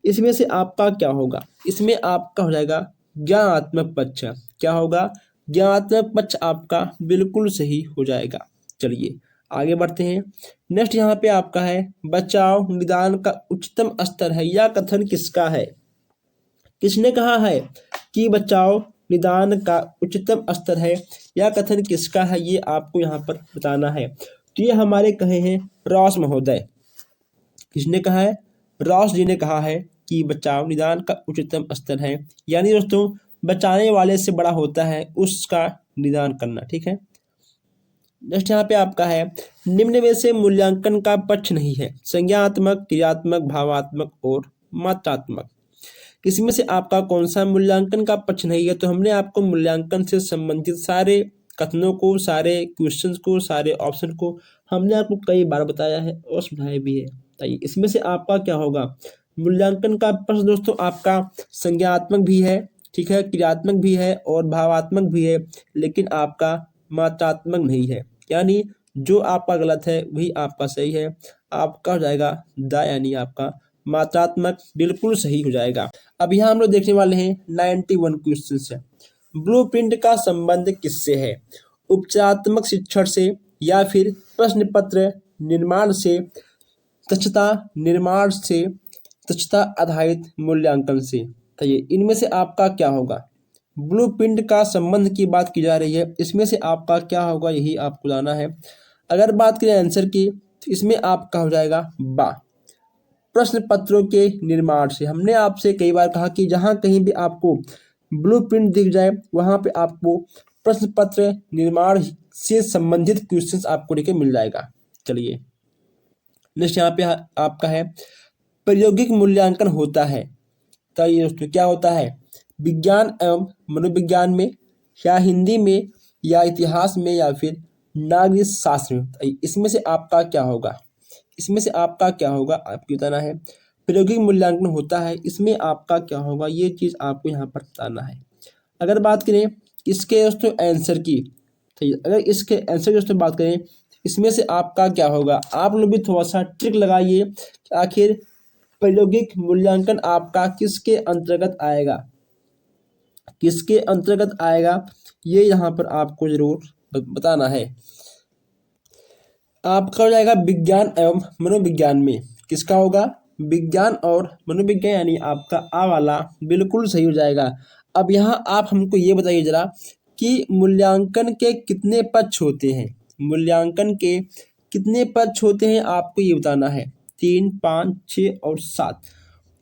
इसमें से आपका क्या होगा? इसमें आपका हो जाएगा ज्ञानात्मक पक्ष। क्या होगा? ज्ञानात्मक पक्ष आपका बिल्कुल सही हो जाएगा। चलिए आगे बढ़ते हैं। नेक्स्ट यहाँ पे आपका है बचाव निदान का उच्चतम स्तर है, यह कथन किसका है? किसने कहा है कि बचाव निदान का उच्चतम स्तर है? यह कथन किसका है ये आपको यहाँ पर बताना है। तो ये हमारे कहे हैं रॉस महोदय। किसने कहा है? रॉस जी ने कहा है कि बचाव निदान का उच्चतम स्तर है, यानी दोस्तों बचाने वाले से बड़ा होता है उसका निदान करना। ठीक है। नेक्स्ट यहाँ पे आपका है निम्न में से मूल्यांकन का पक्ष नहीं है? संज्ञात्मक, क्रियात्मक, भावात्मक और मात्रात्मक। इसमें से आपका कौन सा मूल्यांकन का पक्ष नहीं है? तो हमने आपको मूल्यांकन से संबंधित सारे कथनों को, सारे क्वेश्चंस को, सारे ऑप्शन को हमने आपको कई बार बताया है और समझाया भी है। ताकि इसमें से आपका क्या होगा? मूल्यांकन का पक्ष दोस्तों आपका संज्ञात्मक भी है, ठीक है, क्रियात्मक भी है और भावात्मक भी है, लेकिन आपका मात्रात्मक नहीं है। यानी जो आपका गलत है वही आपका सही है। आपका हो जाएगा दा, यानी आपका मात्रात्मक बिल्कुल सही हो जाएगा। अब यहाँ हम लोग देखने वाले हैं 91 क्वेश्चन है। ब्लूप्रिंट का संबंध किससे है? उपचारात्मक शिक्षण से या फिर प्रश्न पत्र निर्माण से, दक्षता निर्माण से, दक्षता आधारित मूल्यांकन से। तो ये इनमें से आपका क्या होगा? ब्लूप्रिंट का संबंध की बात की जा रही है, इसमें से आपका क्या होगा यही आपको जाना है। अगर बात करें आंसर की तो इसमें आपका हो जाएगा बा, प्रश्न पत्रों के निर्माण से। हमने आपसे कई बार कहा कि जहां कहीं भी आपको ब्लूप्रिंट दिख जाए वहां पे आपको प्रश्न पत्र निर्माण से संबंधित क्वेश्चंस आपको लेके मिल जाएगा। चलिए नेक्स्ट यहाँ पे आपका है प्रायोगिक मूल्यांकन होता है। तो ये दोस्तों क्या होता है? विज्ञान एवं मनोविज्ञान में, या हिंदी में, या इतिहास में, या फिर नागरिक शास्त्र में। इसमें से आपका क्या होगा? इसमें से आपका क्या होगा आपको बताना है। प्रायोगिक मूल्यांकन होता है, इसमें आपका क्या होगा ये चीज़ आपको यहाँ पर बताना है। अगर बात करें इसके दोस्तों आंसर की, तो अगर इसके आंसर की दोस्तों बात करें इसमें से आपका क्या होगा। आप लोग भी थोड़ा सा ट्रिक लगाइए कि आखिर प्रायोगिक मूल्यांकन आपका किसके अंतर्गत आएगा, किसके अंतर्गत आएगा, ये यहाँ पर आपको जरूर बताना है। आपका हो जाएगा विज्ञान एवं मनोविज्ञान में, किसका होगा, विज्ञान और मनोविज्ञान, यानी आपका आ वाला बिल्कुल सही हो जाएगा। अब यहाँ आप हमको ये बताइए जरा कि मूल्यांकन के कितने पक्ष होते हैं, मूल्यांकन के कितने पक्ष होते हैं आपको ये बताना है। 3, 5, 6 और 7,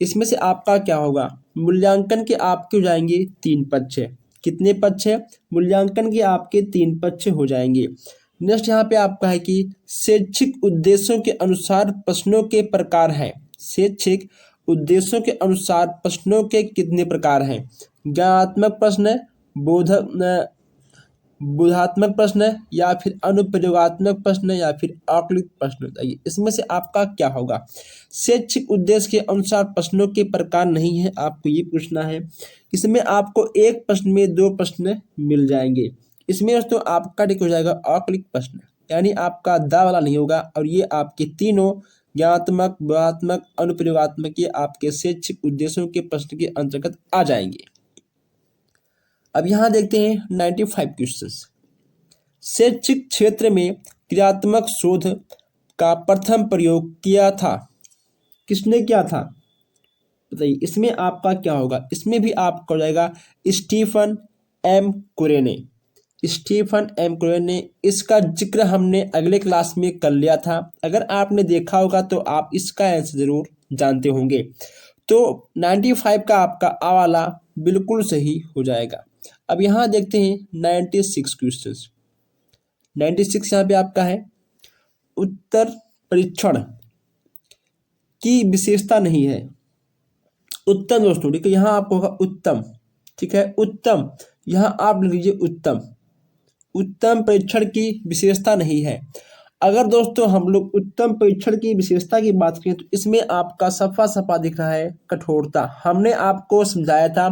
इसमें से आपका क्या होगा। मूल्यांकन के आपके हो जाएंगे 3 पक्ष है। कितने पक्ष है, मूल्यांकन के आपके 3 पक्ष हो जाएंगे। नेक्स्ट यहाँ पे आपका है कि शैक्षिक उद्देश्यों के अनुसार प्रश्नों के प्रकार हैं। शैक्षिक उद्देश्यों के अनुसार प्रश्नों के कितने प्रकार हैं। ज्ञानात्मक प्रश्न, बोधात्मक प्रश्न, या फिर अनुप्रयोगात्मक प्रश्न, या फिर आकलित प्रश्न। बताइए इसमें से आपका क्या होगा। शैक्षिक उद्देश्य के अनुसार प्रश्नों के प्रकार नहीं है, आपको ये पूछना है। इसमें आपको एक प्रश्न में 2 प्रश्न मिल जाएंगे। इसमें दोस्तों आपका टिक हो जाएगा आकलित प्रश्न, यानी आपका दा वाला नहीं होगा, और ये आपके तीनों ज्ञानात्मक, बोधात्मक, अनुप्रयोगात्मक, ये आपके शैक्षिक उद्देश्यों के प्रश्न के अंतर्गत आ जाएंगे। अब यहाँ देखते हैं 95 क्वेश्चंस। शैक्षिक क्षेत्र में क्रियात्मक शोध का प्रथम प्रयोग किया था, किसने किया था। बताइए इसमें आपका क्या होगा। इसमें भी आपका हो जाएगा स्टीफन एम कुरे ने, स्टीफन एम कुरे ने। इसका जिक्र हमने अगले क्लास में कर लिया था, अगर आपने देखा होगा तो आप इसका आंसर जरूर जानते होंगे। तो 95 का आपका आ वाला बिल्कुल सही हो जाएगा। अब यहाँ देखते हैं 96 क्वेश्चंस। 96 यहाँ पे आपका है उत्तर परीक्षण की विशेषता नहीं है। उत्तम दोस्तों, ठीक है, यहाँ आपको होगा उत्तम, ठीक है, उत्तम, यहाँ आप लिख लीजिए उत्तम। उत्तम परीक्षण की विशेषता नहीं है। अगर दोस्तों हम लोग उत्तम परीक्षण की विशेषता की बात करें तो इसमें आपका सफा सफा दिख रहा है कठोरता। हमने आपको समझाया था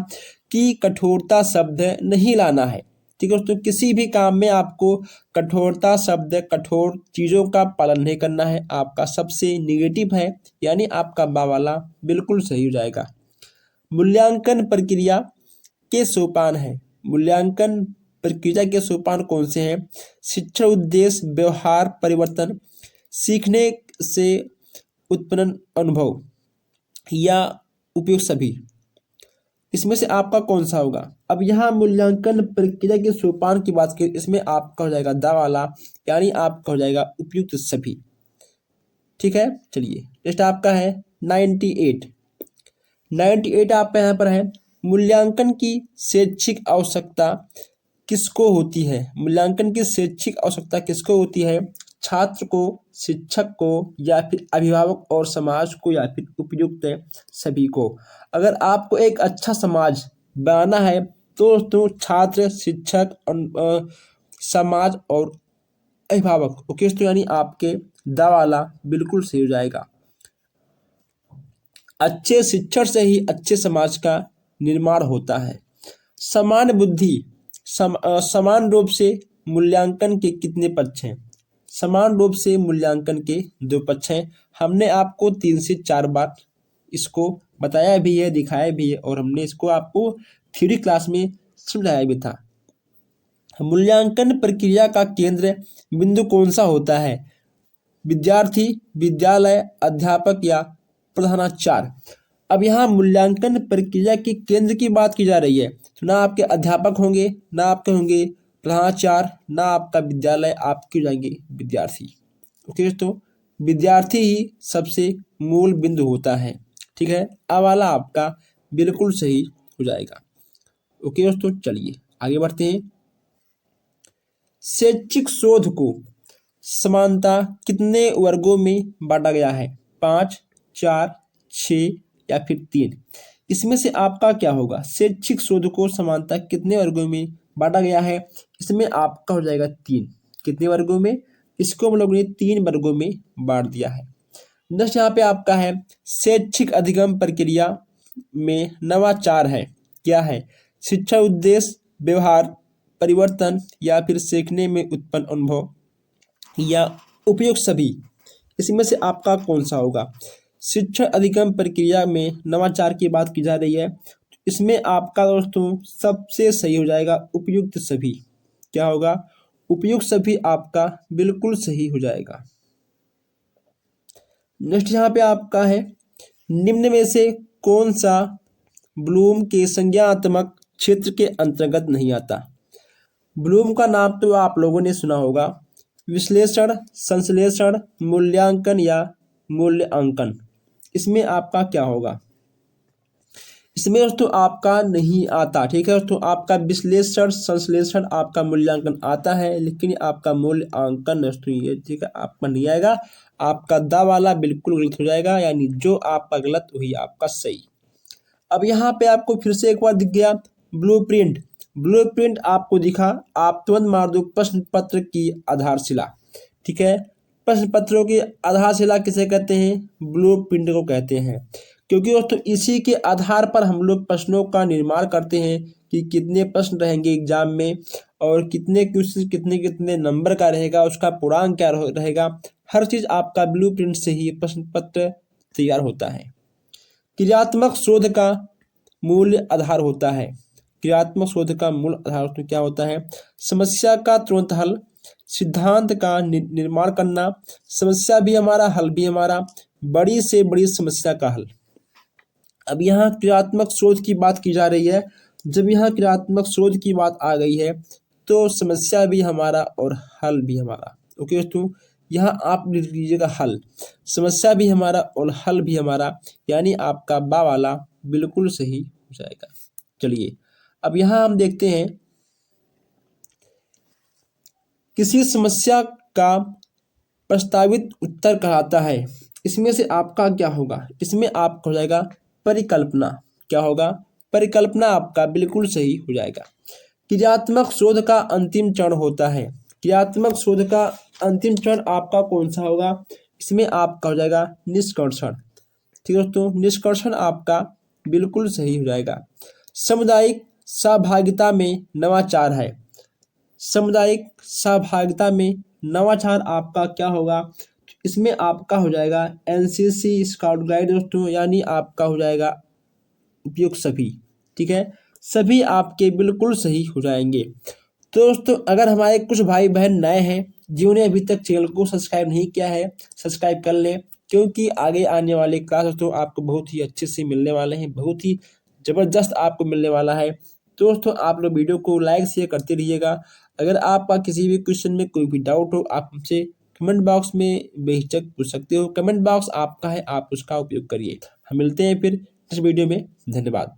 कि कठोरता शब्द नहीं लाना है, ठीक है दोस्तों। किसी भी काम में आपको कठोरता शब्द, कठोर चीज़ों का पालन नहीं करना है, आपका सबसे निगेटिव है, यानी आपका बा वाला बिल्कुल सही हो जाएगा। मूल्यांकन प्रक्रिया के सोपान है, मूल्यांकन प्रक्रिया के सोपान कौन से हैं। शिक्षण उद्देश्य, व्यवहार परिवर्तन, सीखने से उत्पन्न अनुभव, या उपयोग सभी। इसमें से आपका कौन सा होगा। अब यहाँ मूल्यांकन प्रक्रिया के सोपान की बात करें, इसमें आपका हो जाएगा दा वाला, यानी आपका हो जाएगा उपयुक्त सभी, ठीक है। चलिए नेक्स्ट आपका है 98। 98 आपका यहाँ पर है मूल्यांकन की शैक्षिक आवश्यकता किसको होती है। मूल्यांकन की शैक्षिक आवश्यकता किसको होती है। छात्र को, शिक्षक को, या फिर अभिभावक और समाज को, या फिर उपयुक्त सभी को। अगर आपको एक अच्छा समाज बनाना है तो छात्र, शिक्षक, समाज और अभिभावक, ओके तो यानी आपके दा वाला बिल्कुल सही हो जाएगा। अच्छे शिक्षण से ही अच्छे समाज का निर्माण होता है। समान बुद्धि, समान रूप से मूल्यांकन के कितने पक्ष हैं। समान रूप से मूल्यांकन के 2 पक्ष हैं। हमने आपको 3 से 4 बार इसको बताया भी है, दिखाया भी है, और हमने इसको आपको थ्योरी क्लास में समझाया भी था। मूल्यांकन प्रक्रिया का केंद्र बिंदु कौन सा होता है। विद्यार्थी, विद्यालय, अध्यापक, या प्रधानाचार्य। अब यहाँ मूल्यांकन प्रक्रिया के केंद्र की बात की जा रही है, तो ना आपके अध्यापक होंगे, ना आपके होंगे प्रधानाचार्य, ना आपका विद्यालय, आपके हो जाएंगे विद्यार्थी। ओके दोस्तों, विद्यार्थी ही सबसे मूल बिंदु होता है, ठीक है। अब वाला आपका बिल्कुल सही हो जाएगा। ओके दोस्तों, चलिए आगे बढ़ते हैं। शैक्षिक शोध को समानता कितने वर्गों में बांटा गया है। 5, 4, 6 या फिर 3। इसमें से आपका क्या होगा। शैक्षिक शोध को समानता कितने वर्गों में बांटा गया है। इसमें आपका हो जाएगा 3। कितने वर्गों में, इसको हम लोगों ने 3 वर्गों में बांट दिया है। नेक्स्ट यहाँ पे आपका है शैक्षिक अधिगम प्रक्रिया में नवाचार है, क्या है। शिक्षा उद्देश्य, व्यवहार परिवर्तन, या फिर सीखने में उत्पन्न अनुभव, या उपयुक्त सभी, इसमें से आपका कौन सा होगा? शिक्षण अधिगम प्रक्रिया में नवाचार की बात की जा रही है, इसमें आपका दोस्तों सबसे सही हो जाएगा उपयुक्त सभी। क्या होगा? उपयुक्त सभी आपका बिल्कुल सही हो जाएगा। नेक्स्ट यहाँ पे आपका है, निम्न में से कौन सा ब्लूम के संज्ञानात्मक क्षेत्र के अंतर्गत नहीं आता? ब्लूम का नाम तो आप लोगों ने सुना होगा, विश्लेषण, संश्लेषण, मूल्यांकन या मूल्यांकन, इसमें आपका क्या होगा? इसमें दोस्तों आपका नहीं आता। ठीक है दोस्तों, आपका विश्लेषण, संश्लेषण, आपका मूल्यांकन आता है, लेकिन आपका मूल्यांकन दोस्तों ये ठीक है आपका नहीं आएगा। आपका दा वाला बिल्कुल गलत हो जाएगा, यानी जो आपका गलत वही आपका सही। अब यहाँ पे आपको फिर से एक बार दिख गया ब्लूप्रिंट। ब्लूप्रिंट आपको दिखा, आप तुरंत मार दो प्रश्न पत्र की आधारशिला। ठीक है, प्रश्न पत्रों की आधारशिला किसे कहते हैं? ब्लूप्रिंट को कहते हैं, क्योंकि दोस्तों इसी के आधार पर हम लोग प्रश्नों का निर्माण करते हैं कि कितने प्रश्न रहेंगे एग्जाम में और कितने क्वेश्चन कितने कितने नंबर का रहेगा, उसका पूर्णांक क्या रहेगा। हर चीज़ आपका ब्लूप्रिंट से ही प्रश्न पत्र तैयार होता है। क्रियात्मक शोध का मूल आधार होता है। क्रियात्मक शोध का मूल आधार तो क्या होता है? समस्या का तुरंत हल, सिद्धांत का निर्माण करना, समस्या भी हमारा हल भी हमारा, बड़ी से बड़ी समस्या का हल। अब यहाँ क्रियात्मक शोध की बात की जा रही है। जब यहाँ क्रियात्मक शोध की बात आ गई है तो समस्या भी हमारा और हल भी हमारा। ओके दोस्तों, यहाँ आप लिख लीजिएगा हल, समस्या भी हमारा और हल भी हमारा, यानी आपका बा वाला बिल्कुल सही हो जाएगा। चलिए अब यहाँ हम देखते हैं, किसी समस्या का प्रस्तावित उत्तर कहलाता है, इसमें से आपका क्या होगा? इसमें आपका हो जाएगा परिकल्पना। क्या होगा? परिकल्पना आपका बिल्कुल सही हो जाएगा। क्रियात्मक शोध का अंतिम चरण होता है। क्रियात्मक शोध का अंतिम चरण आपका कौन सा होगा? इसमें आपका हो जाएगा निष्कर्षण। ठीक है दोस्तों, निष्कर्षण आपका बिल्कुल सही हो जाएगा। सामुदायिक सहभागिता में नवाचार है। सामुदायिक सहभागिता में नवाचार आपका क्या होगा? इसमें आपका हो जाएगा एनसीसी स्काउट गाइड दोस्तों, यानी आपका हो जाएगा उपयुक्त सभी। ठीक है, सभी आपके बिल्कुल सही हो जाएंगे। तो दोस्तों अगर हमारे कुछ भाई बहन नए हैं जिन्होंने अभी तक चैनल को सब्सक्राइब नहीं किया है, सब्सक्राइब कर लें, क्योंकि आगे आने वाले क्लास दोस्तों आपको बहुत ही अच्छे से मिलने वाले हैं, बहुत ही ज़बरदस्त आपको मिलने वाला है। तो दोस्तों आप लोग वीडियो को लाइक शेयर करते रहिएगा। अगर आपका किसी भी क्वेश्चन में कोई भी डाउट हो, आप हमसे कमेंट बॉक्स में बेहिचक पूछ सकते हो। कमेंट बॉक्स आपका है, आप उसका उपयोग करिए। हम मिलते हैं फिर इस वीडियो में। धन्यवाद।